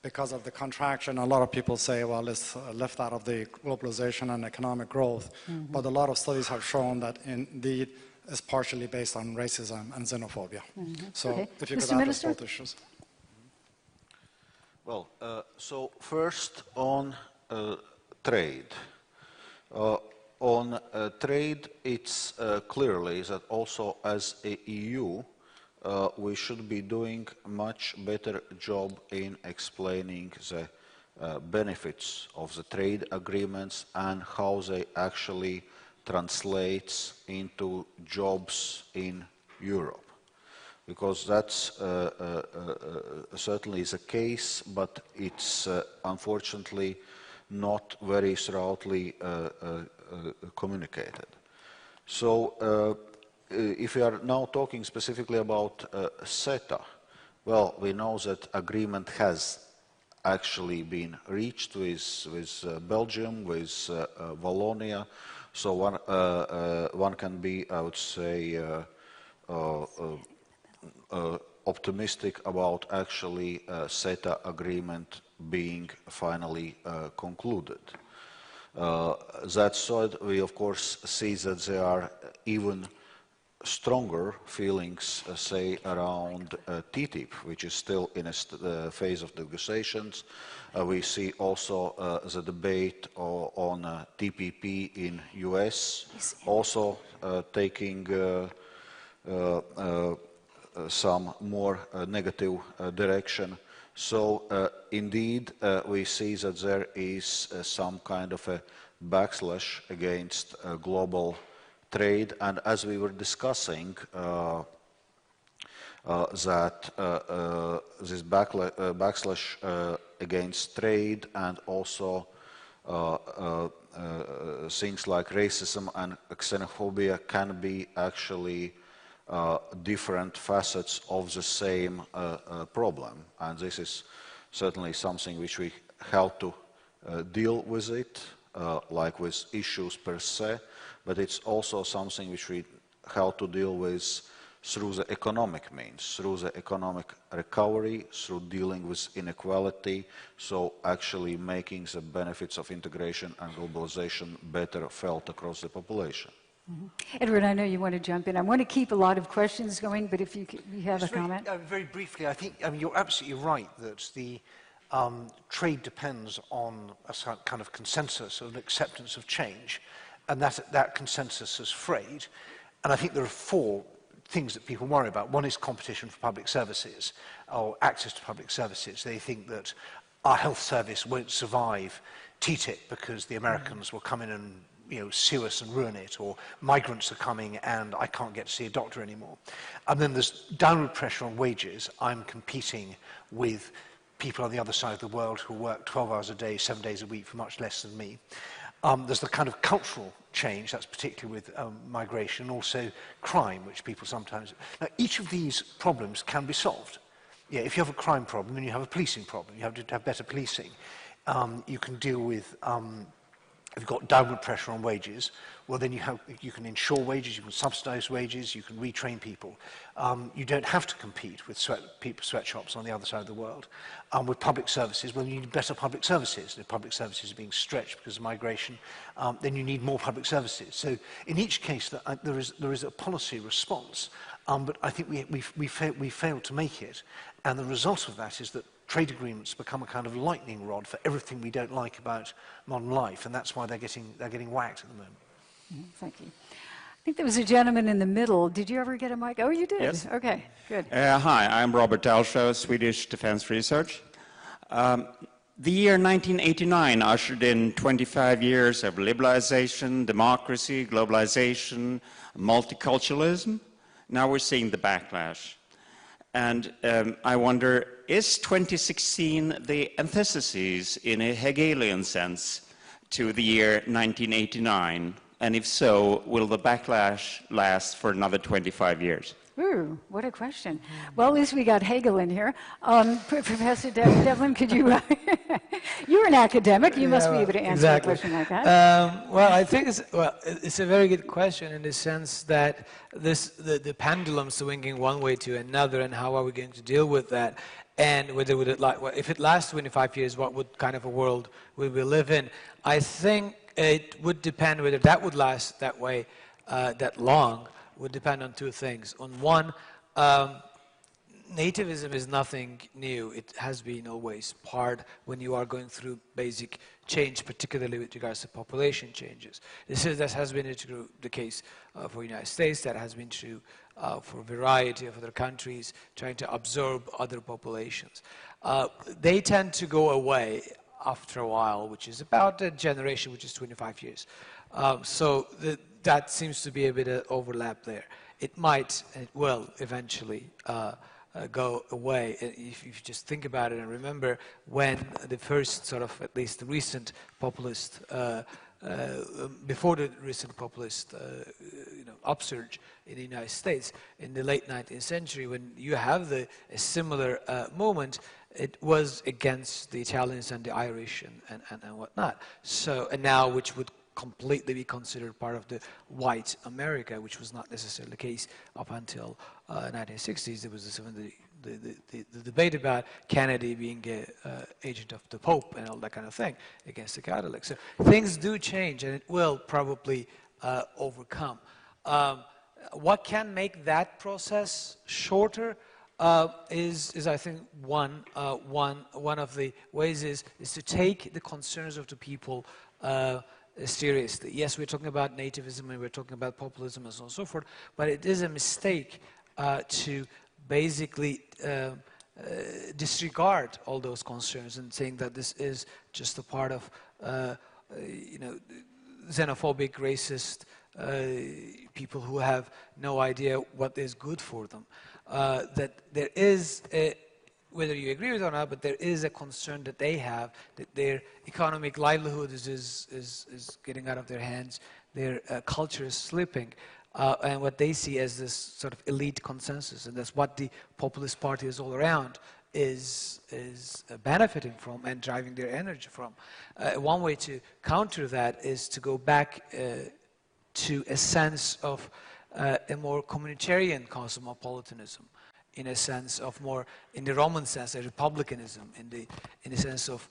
because of the contraction. A lot of people say, well, it's left out of the globalization and economic growth, but a lot of studies have shown that indeed it's partially based on racism and xenophobia. So Okay. if you could Mr. address Minister? both issues. Well, so first on trade. On trade, it's clearly that also as a EU, we should be doing a much better job in explaining the benefits of the trade agreements and how they actually translates into jobs in Europe. Because that's certainly the case, but it's unfortunately not very thoroughly communicated. So if we are now talking specifically about CETA, well, we know that agreement has actually been reached with Belgium, with Wallonia. So one can be, I would say, optimistic about actually CETA agreement being finally concluded. That said, we of course see that there are even stronger feelings, say, around TTIP, which is still in a phase of negotiations. We see also the debate on TPP in US, also taking some more negative direction. So indeed, we see that there is some kind of a backslash against global trade, and as we were discussing, that this backslash against trade and also things like racism and xenophobia can be actually different facets of the same problem, and this is certainly something which we have to deal with it, like with issues per se, but it's also something which we have to deal with through the economic means, through the economic recovery, through dealing with inequality, so actually making the benefits of integration and globalization better felt across the population. Edward, I know you want to jump in. I want to keep a lot of questions going, but if you have a comment. Very briefly, I mean, you're absolutely right that the trade depends on a kind of consensus, an acceptance of change, and that consensus is frayed. And I think there are four things that people worry about. One is competition for public services, or access to public services. They think that our health service won't survive TTIP because the Americans will come in and sue us and ruin it, or migrants are coming and I can't get to see a doctor anymore. And then there's downward pressure on wages. I'm competing with people on the other side of the world who work 12 hours a day, 7 days a week for much less than me. There's the kind of cultural change, that's particularly with migration, and also crime, which people sometimes... Now, each of these problems can be solved. Yeah, if you have a crime problem, then you have a policing problem. You have to have better policing. You can deal with... if you've got downward pressure on wages, well then you can insure wages, you can subsidize wages, you can retrain people. You don't have to compete with sweatshops on the other side of the world. With public services, well you need better public services. And if public services are being stretched because of migration, then you need more public services. So in each case there is a policy response, but I think we failed to make it. And the result of that is that trade agreements become a kind of lightning rod for everything we don't like about modern life, and that's why they're getting whacked at the moment. Thank you. I think there was a gentleman in the middle. Did you ever get a mic? Oh, you did? Yes. Okay, good. Hi, I'm Robert Dalshow, Swedish Defense Research. The year 1989 ushered in 25 years of liberalization, democracy, globalization, multiculturalism. Now we're seeing the backlash. And I wonder, is 2016 the antithesis in a Hegelian sense to the year 1989? And if so, will the backlash last for another 25 years? Ooh, what a question. Well, at least we got Hegel in here. Professor Devlin, could you, you're an academic, you must be able to answer a question like that. Well, I think it's a very good question in the sense that the pendulum swinging one way to another, and how are we going to deal with that? And whether if it lasts 25 years, what would kind of a world will we live in? I think it would depend whether that would last that way, that long, would depend on two things. On one, nativism is nothing new. It has been always part when you are going through basic change, particularly with regards to population changes. That has been the case for the United States. That has been true for a variety of other countries trying to absorb other populations. They tend to go away after a while, which is about a generation, which is 25 years. That seems to be a bit of overlap there. It might, and it will eventually go away. If you just think about it and remember when the first sort of, at least the recent populist, before the recent populist upsurge in the United States in the late 19th century, when you have a similar movement, it was against the Italians and the Irish and whatnot. So, and now which would completely be considered part of the white America, which was not necessarily the case up until 1960s. There was the debate about Kennedy being an agent of the Pope and all that kind of thing against the Catholics. So things do change, and it will probably overcome. What can make that process shorter is I think one of the ways is to take the concerns of the people seriously. Yes, we're talking about nativism and we're talking about populism and so on and so forth, but it is a mistake to basically disregard all those concerns and saying that this is just a part of xenophobic, racist people who have no idea what is good for them. That there is whether you agree with it or not, but there is a concern that they have that their economic livelihood is getting out of their hands, their culture is slipping, and what they see as this sort of elite consensus, and that's what the populist party is all around, is benefiting from and driving their energy from. One way to counter that is to go back to a sense of a more communitarian cosmopolitanism, in a sense of more, in the Roman sense, a republicanism, in the sense of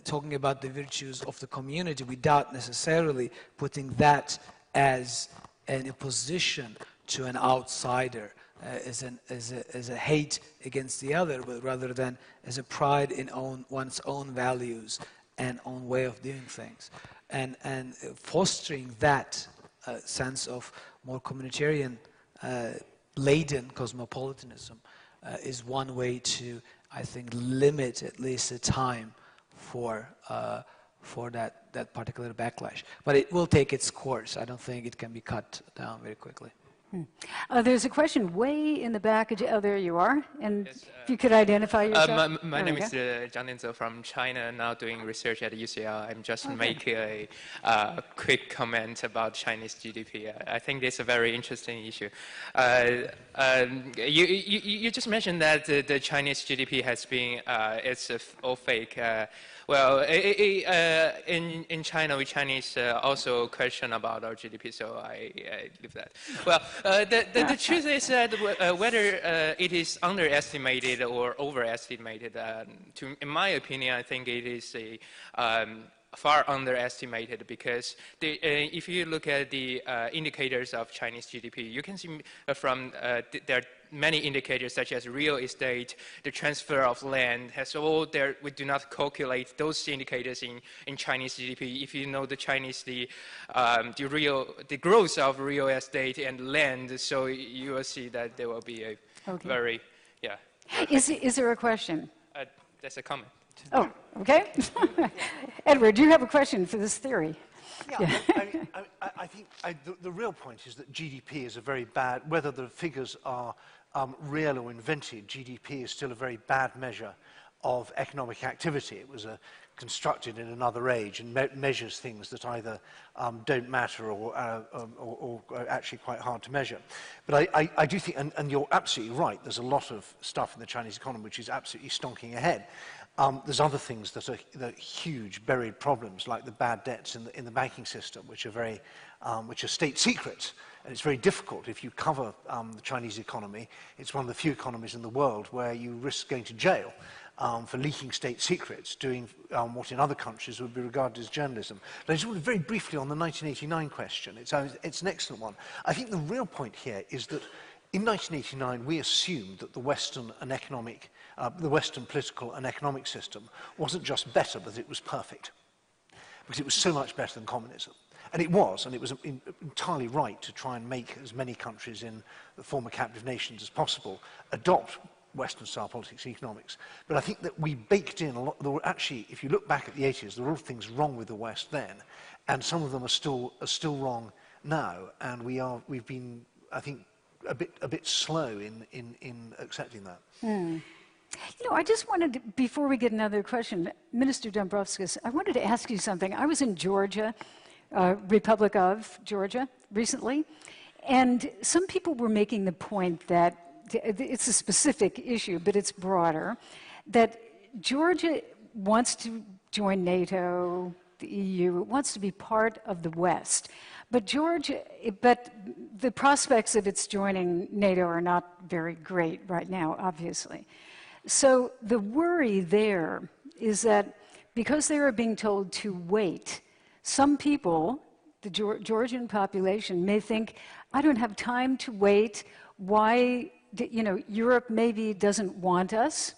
talking about the virtues of the community without necessarily putting that as an opposition to an outsider, as a hate against the other, but rather than as a pride in one's own values and own way of doing things. And fostering that sense of more communitarian laden cosmopolitanism is one way to, I think, limit at least the time for that particular backlash. But it will take its course. I don't think it can be cut down very quickly. There's a question way in the back. Oh, there you are. And yes, if you could identify yourself. My name is Zhang Linze from China, now doing research at UCL. I'm just making a quick comment about Chinese GDP. I think it's a very interesting issue. You just mentioned that the Chinese GDP has been, it's all fake. Well, in China, we Chinese also question about our GDP, so I leave that. Well, the truth is that whether it is underestimated or overestimated, in my opinion, I think it is far underestimated, because if you look at the indicators of Chinese GDP, you can see from there are many indicators such as real estate, the transfer of land, has all there. We do not calculate those indicators in Chinese GDP. If you know the Chinese, the growth of real estate and land, so you will see that there will be a very, yeah. Is there a question? That's a comment. Oh, okay. Edward, do you have a question for this theory? Yeah, I think the real point is that GDP is a very bad, whether the figures are real or invented, GDP is still a very bad measure of economic activity. It was a constructed in another age and measures things that either don't matter or are actually quite hard to measure. But I do think, and you're absolutely right, there's a lot of stuff in the Chinese economy which is absolutely stonking ahead. There's other things that are huge buried problems, like the bad debts in the banking system, which are state secrets. And it's very difficult if you cover the Chinese economy. It's one of the few economies in the world where you risk going to jail for leaking state secrets, doing what in other countries would be regarded as journalism. But I just want to very briefly on the 1989 question. It's an excellent one. I think the real point here is that in 1989 we assumed that the Western political and economic system wasn't just better, but it was perfect, because it was so much better than communism. And it was entirely right to try and make as many countries in the former captive nations as possible adopt Western-style politics and economics. But I think that we baked in a lot. There were actually, if you look back at the 80s, there were all things wrong with the West then, and some of them are still wrong now. And we've been, I think, a bit slow in accepting that. You know, I just wanted to, before we get another question, Minister Dombrovskis, I wanted to ask you something. I was in Georgia, Republic of Georgia, recently, and some people were making the point that it's a specific issue, but it's broader, that Georgia wants to join NATO, the EU, it wants to be part of the West. But the prospects of its joining NATO are not very great right now, obviously. So the worry there is that because they are being told to wait, some people, the Georgian population, may think, I don't have time to wait. Why, you know, Europe maybe doesn't want us.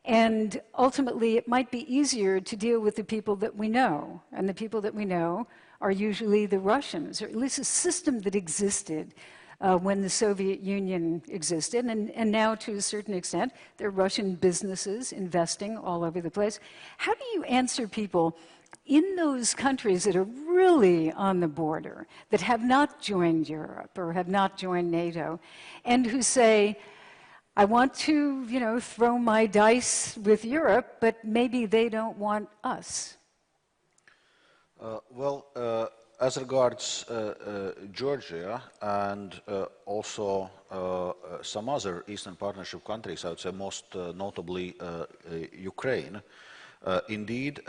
And ultimately, it might be easier to deal with the people that we know. And the people that we know are usually the Russians, or at least a system that existed when the Soviet Union existed. And now, to a certain extent, there are Russian businesses investing all over the place. How do you answer people in those countries that are really on the border, that have not joined Europe or have not joined NATO, and who say, I want to, you know, throw my dice with Europe, but maybe they don't want us? As regards Georgia and also some other Eastern Partnership countries, I would say most notably Ukraine, indeed,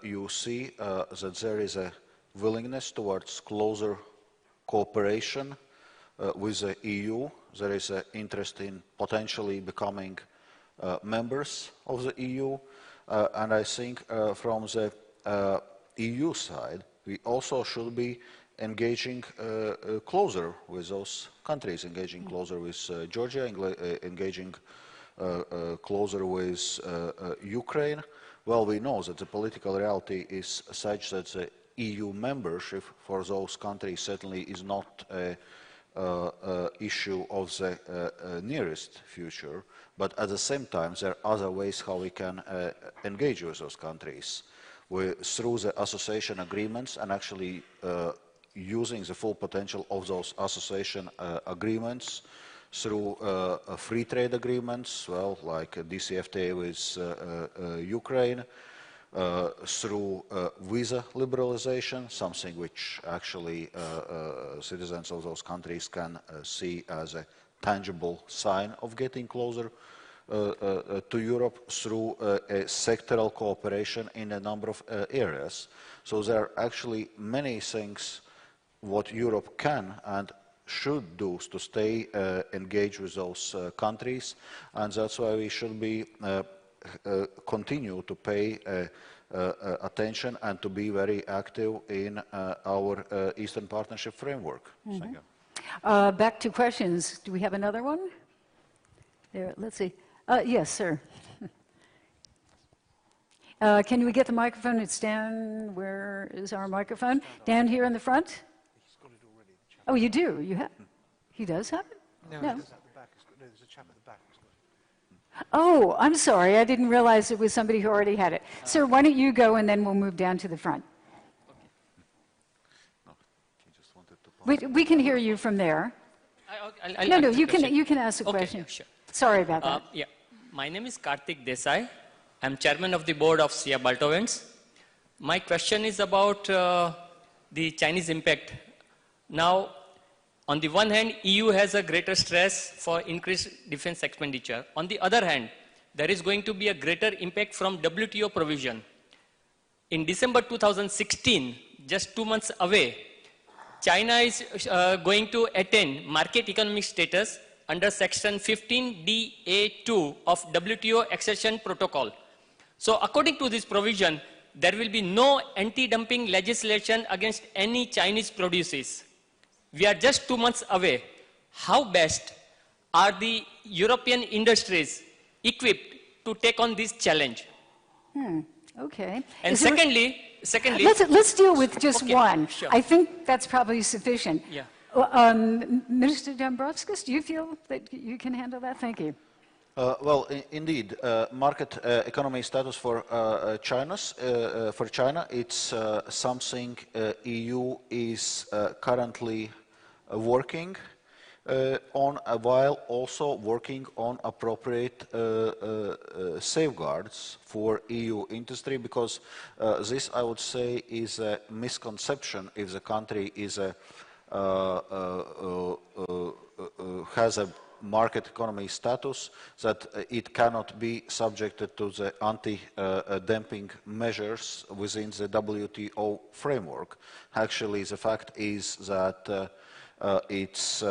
you see that there is a willingness towards closer cooperation with the EU. There is an interest in potentially becoming members of the EU. And I think from the EU side, we also should be engaging closer with those countries, engaging closer with Georgia, engaging closer with Ukraine. Well, we know that the political reality is such that the EU membership for those countries certainly is not an issue of the nearest future, but at the same time there are other ways how we can engage with those countries through the association agreements and actually using the full potential of those association agreements through free trade agreements, well, like DCFTA with Ukraine, through visa liberalization, something which actually citizens of those countries can see as a tangible sign of getting closer to Europe, through a sectoral cooperation in a number of areas. So there are actually many things what Europe can and should do to stay engaged with those countries, and that's why we should be continue to pay attention and to be very active in our Eastern Partnership framework. Mm-hmm. Thank you. Back to questions. Do we have another one? There, let's see. Yes, sir. Can we get the microphone? It's down. Where is our microphone? Down here in the front? Oh, you do? You have? He does have it? No. There's a chap at the back. Oh, I'm sorry. I didn't realize it was somebody who already had it. Sir, why don't you go and then we'll move down to the front. We can hear you from there. No, you can ask a question. Sure. Sorry about that. Yeah, my name is Karthik Desai. I'm chairman of the board of SIA Baltovens. My question is about the Chinese impact. Now, on the one hand, EU has a greater stress for increased defense expenditure. On the other hand, there is going to be a greater impact from WTO provision. In December 2016, just 2 months away, China is going to attain market economic status under section 15DA2 of WTO accession protocol. So according to this provision, there will be no anti-dumping legislation against any Chinese produces. We are just 2 months away. How best are the European industries equipped to take on this challenge? Okay. And secondly, let's deal with just one. Sure. I think that's probably sufficient. Yeah. Minister Dombrovskis, do you feel that you can handle that? Thank you. Well, indeed, market economy status for China, it's something EU is currently working on, while also working on appropriate safeguards for EU industry, because this, I would say, is a misconception if the country is has a market economy status, that it cannot be subjected to the anti-dumping measures within the WTO framework. Actually, the fact is that it's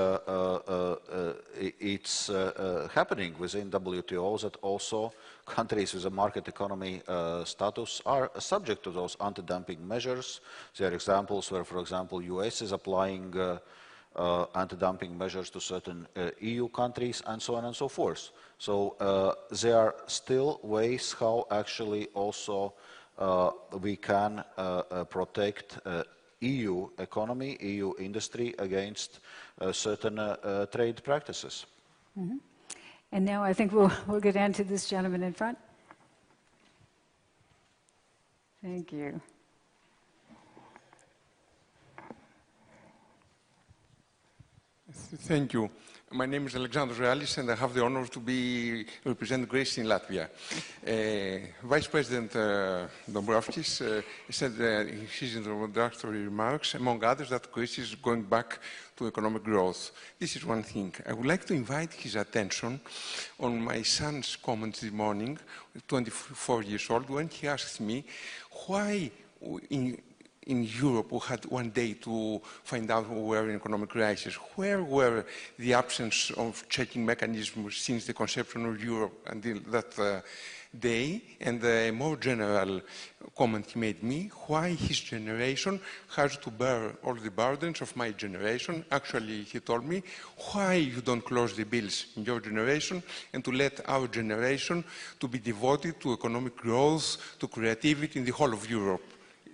happening within WTO that also countries with a market economy status are subject to those anti-dumping measures. There are examples where, for example, US is applying anti-dumping measures to certain EU countries, and so on and so forth. So there are still ways how actually also we can protect EU economy, EU industry against certain trade practices. Mm-hmm. And now I think we'll get on to this gentleman in front. Thank you. Thank you. My name is Alexandros Realis, and I have the honor to represent Greece in Latvia. Vice President Dombrovskis said in his introductory remarks, among others, that Greece is going back to economic growth. This is one thing. I would like to invite his attention on my son's comments this morning, 24 years old, when he asked me why in Europe, we had one day to find out we were in economic crisis. Where were the absence of checking mechanisms since the conception of Europe until that day? And a more general comment he made me, why his generation has to bear all the burdens of my generation. Actually, he told me, why you don't close the bills in your generation and to let our generation to be devoted to economic growth, to creativity in the whole of Europe.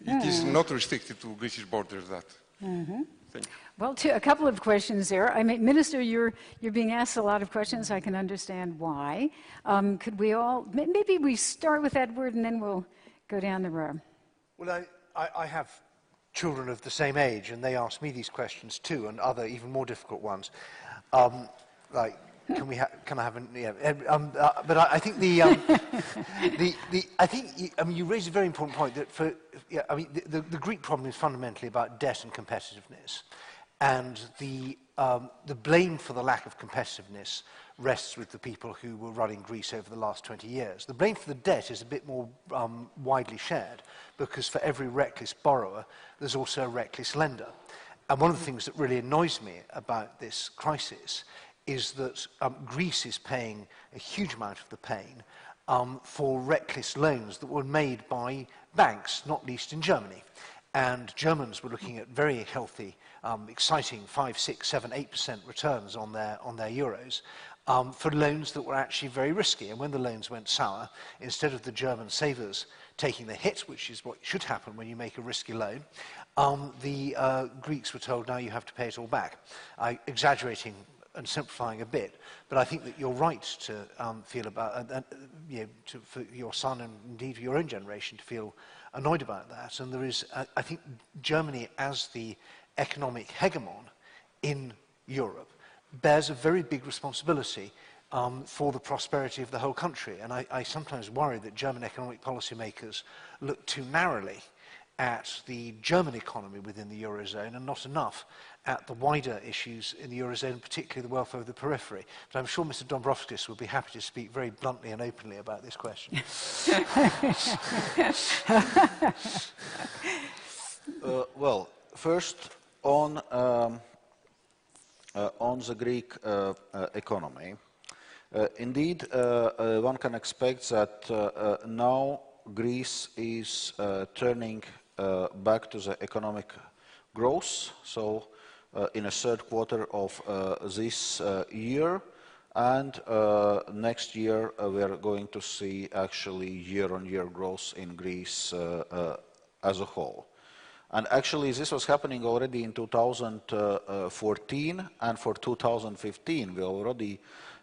It is not restricted to Greece's borders, that. Mm-hmm. Thank you. Well, a couple of questions there. I mean, Minister, you're being asked a lot of questions. I can understand why. Could we all, maybe we start with Edward and then we'll go down the row. Well, I have children of the same age, and they ask me these questions too, and other even more difficult ones. Like, can I have an? Yeah, but I think I mean, you raise a very important point that the Greek problem is fundamentally about debt and competitiveness, and the blame for the lack of competitiveness rests with the people who were running Greece over the last 20 years. The blame for the debt is a bit more widely shared, because for every reckless borrower, there's also a reckless lender. And one of the things that really annoys me about this crisis is that Greece is paying a huge amount of the pain for reckless loans that were made by banks, not least in Germany. And Germans were looking at very healthy, exciting 5, 6, 7, 8% returns on their euros for loans that were actually very risky. And when the loans went sour, instead of the German savers taking the hit, which is what should happen when you make a risky loan, the Greeks were told, now you have to pay it all back. Exaggerating and simplifying a bit, but I think that you're right to feel about, for your son and indeed for your own generation to feel annoyed about that. And there is, I think, Germany as the economic hegemon in Europe bears a very big responsibility for the prosperity of the whole country. And I sometimes worry that German economic policymakers look too narrowly at the German economy within the Eurozone and not enough at the wider issues in the Eurozone, particularly the welfare of the periphery. But I'm sure Mr. Dombrovskis would be happy to speak very bluntly and openly about this question. Well, first on the Greek economy. Indeed, one can expect that now Greece is turning back to the economic growth. So in the third quarter of this year, and next year we are going to see actually year-on-year growth in Greece as a whole. And actually this was happening already in 2014, and for 2015 we already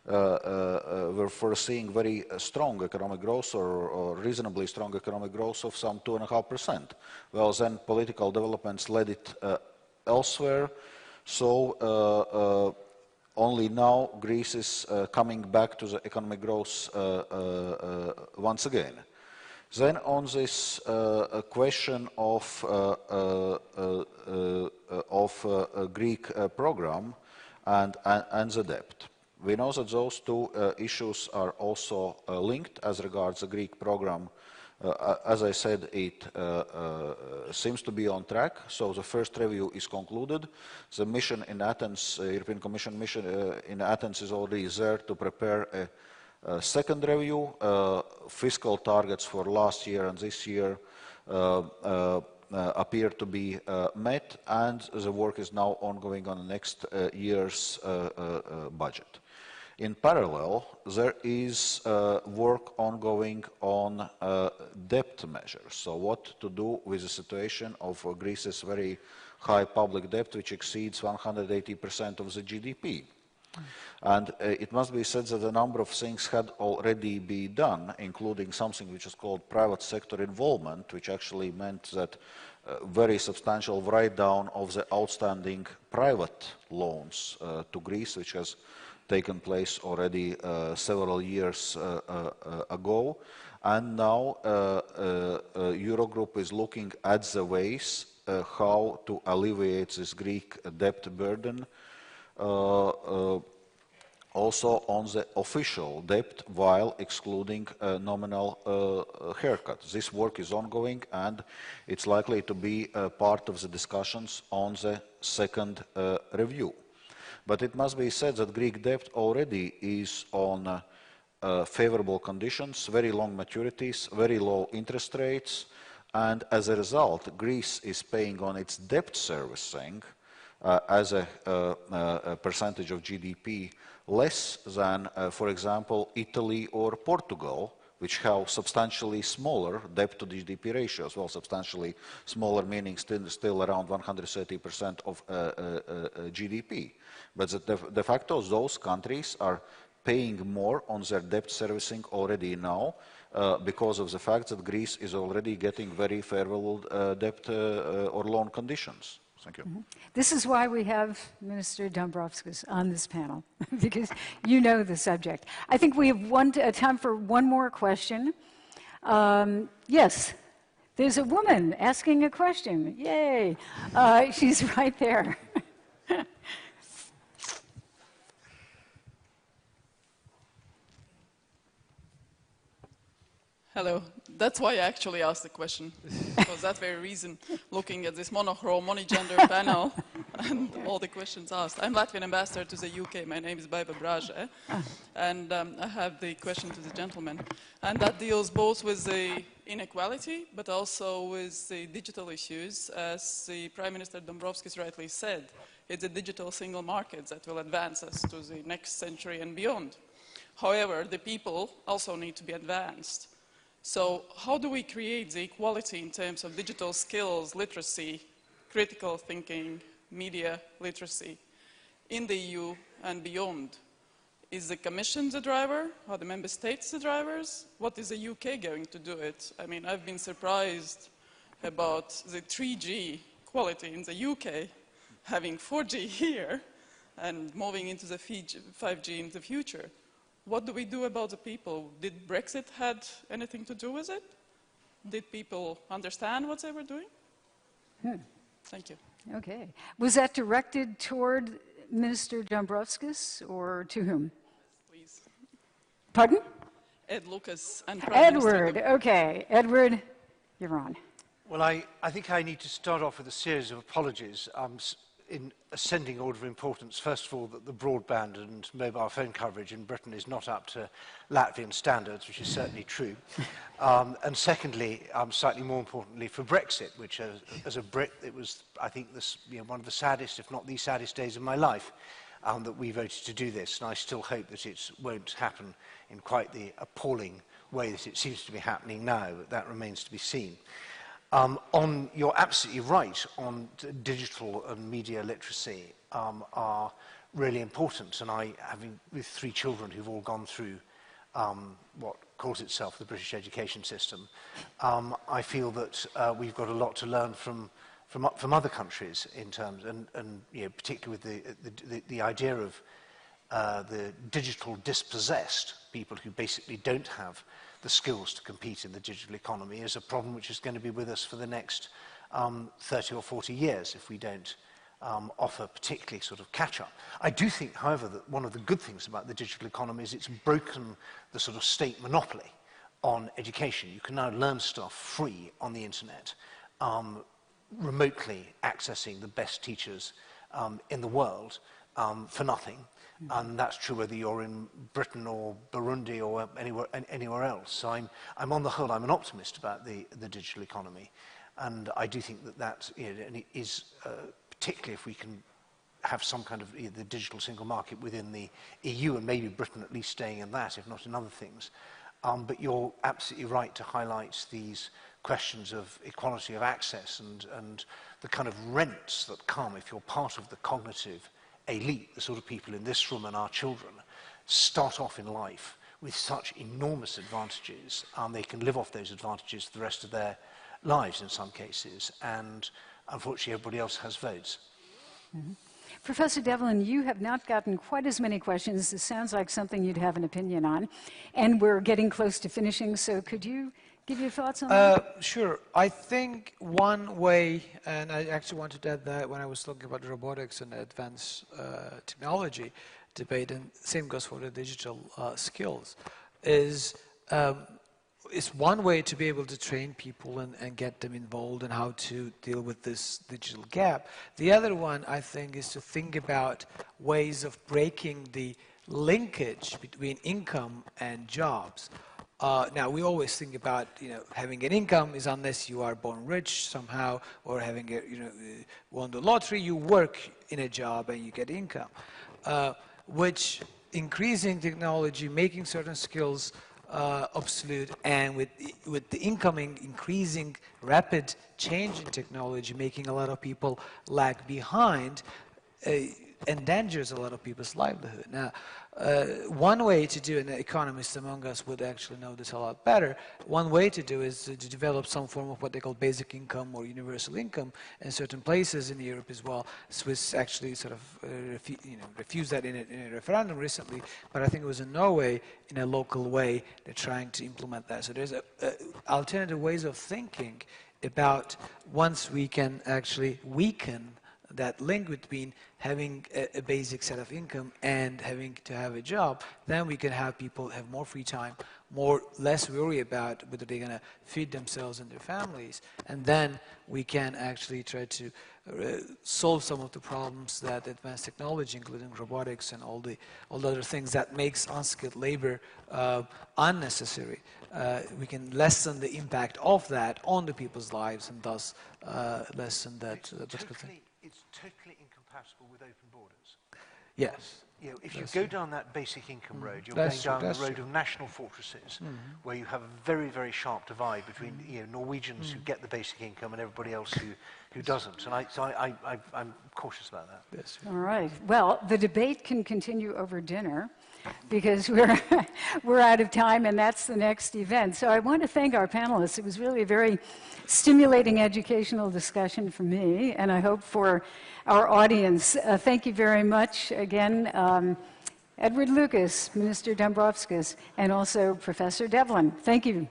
were foreseeing very strong economic growth, or reasonably strong economic growth of some 2.5%. Well, then political developments led it elsewhere. So only now Greece is coming back to the economic growth once again. Then on this question of Greek program and the debt. We know that those two issues are also linked as regards the Greek program. As I said, it seems to be on track. So the first review is concluded. The mission in Athens, European Commission mission in Athens, is already there to prepare a second review. Fiscal targets for last year and this year appear to be met, and the work is now ongoing on the next year's budget. In parallel, there is work ongoing on debt measures. So what to do with the situation of Greece's very high public debt, which exceeds 180% of the GDP. And it must be said that a number of things had already been done, including something which is called private sector involvement, which actually meant that very substantial write-down of the outstanding private loans to Greece, which has taken place already several years ago. And now Eurogroup is looking at the ways how to alleviate this Greek debt burden, also on the official debt, while excluding nominal haircuts. This work is ongoing, and it's likely to be part of the discussions on the second review. But it must be said that Greek debt already is on favorable conditions, very long maturities, very low interest rates, and as a result, Greece is paying on its debt servicing as a percentage of GDP less than, for example, Italy or Portugal, which have substantially smaller debt to GDP ratios. Well, substantially smaller meaning still around 130% of GDP. But de facto, those countries are paying more on their debt servicing already now because of the fact that Greece is already getting very favorable debt or loan conditions. Thank you. Mm-hmm. This is why we have Minister Dombrovskis on this panel, because you know the subject. I think we have time for one more question. Yes, there's a woman asking a question. Yay. She's right there. Hello. That's why I actually asked the question, for that very reason, looking at this monochrome, monogender panel and all the questions asked. I'm Latvian ambassador to the UK. My name is Baiba Braže, and I have the question to the gentleman. And that deals both with the inequality, but also with the digital issues. As the Prime Minister Dombrovskis rightly said, it's a digital single market that will advance us to the next century and beyond. However, the people also need to be advanced. So how do we create the equality in terms of digital skills, literacy, critical thinking, media literacy in the EU and beyond? Is the Commission the driver? Are the Member States the drivers? What is the UK going to do it? I mean, I've been surprised about the 3G quality in the UK, having 4G here and moving into the 5G in the future. what do we do about the people? Did Brexit had anything to do with it? Did people understand what they were doing? Thank you. Okay. Was that directed toward Minister Dombrovskis or to whom? Please. Pardon? Ed Lucas and Prime Minister Edward. Okay. Edward, you're on. Well, I think I need to start off with a series of apologies in ascending order of importance. First of all, that the broadband and mobile phone coverage in Britain is not up to Latvian standards, which is certainly true. And secondly, slightly more importantly, for Brexit, which as a Brit, it was, I think, one of the saddest, if not the saddest days of my life, that we voted to do this. And I still hope that it won't happen in quite the appalling way that it seems to be happening now, but that remains to be seen. You're absolutely right on digital and media literacy are really important. And I, having with 3 children who've all gone through what calls itself the British education system, I feel that we've got a lot to learn from other countries in terms, and you know, particularly with the idea of the digital dispossessed, people who basically don't have the skills to compete in the digital economy, is a problem which is going to be with us for the next 30 or 40 years if we don't offer particularly sort of catch-up. I do think, however, that one of the good things about the digital economy is it's broken the sort of state monopoly on education. You can now learn stuff free on the internet, remotely accessing the best teachers in the world for nothing. And that's true whether you're in Britain or Burundi or anywhere else. So I'm on the whole, I'm an optimist about the digital economy. And I do think that you know, and it is, particularly if we can have some kind of the digital single market within the EU, and maybe Britain at least staying in that, if not in other things. But you're absolutely right to highlight these questions of equality of access and the kind of rents that come if you're part of the cognitive elite, the sort of people in this room and our children, start off in life with such enormous advantages. They can live off those advantages for the rest of their lives in some cases, and unfortunately everybody else has votes. Mm-hmm. Professor Devlin, you have not gotten quite as many questions. This sounds like something you'd have an opinion on, and we're getting close to finishing, so could you give your thoughts on that? Sure. I think one way, and I actually wanted to add that when I was talking about robotics and advanced technology debate, and same goes for the digital skills, is one way to be able to train people and get them involved in how to deal with this digital gap. The other one, I think, is to think about ways of breaking the linkage between income and jobs. Now, we always think about, having an income is unless you are born rich somehow, or having won the lottery, you work in a job and you get income. Which increasing technology, making certain skills obsolete, and with the incoming increasing rapid change in technology, making a lot of people lag behind, endangers a lot of people's livelihood. Now, one way to do, and the economists among us would actually know this a lot better, one way to do is to develop some form of what they call basic income or universal income in certain places in Europe as well. Swiss actually sort of refused that in a referendum recently, but I think it was in Norway, in a local way, they're trying to implement that. So there's alternative ways of thinking about once we can actually weaken that link between having a basic set of income and having to have a job, then we can have people have more free time, less worry about whether they're going to feed themselves and their families, and then we can actually try to solve some of the problems that advanced technology, including robotics and all the other things that makes unskilled labor unnecessary. We can lessen the impact of that on the people's lives, and thus lessen that. It's totally incompatible with open borders. Yes. If you go down that basic income road, you're going down the road of national fortresses, where you have a very, very sharp divide between Norwegians who get the basic income and everybody else who doesn't. And I'm cautious about that. Yes. All right. Well, the debate can continue over dinner, because we're out of time, and that's the next event. So I want to thank our panelists. It was really a very stimulating educational discussion for me, and I hope for our audience. Thank you very much again. Edward Lucas, Minister Dombrovskis, and also Professor Devlin. Thank you.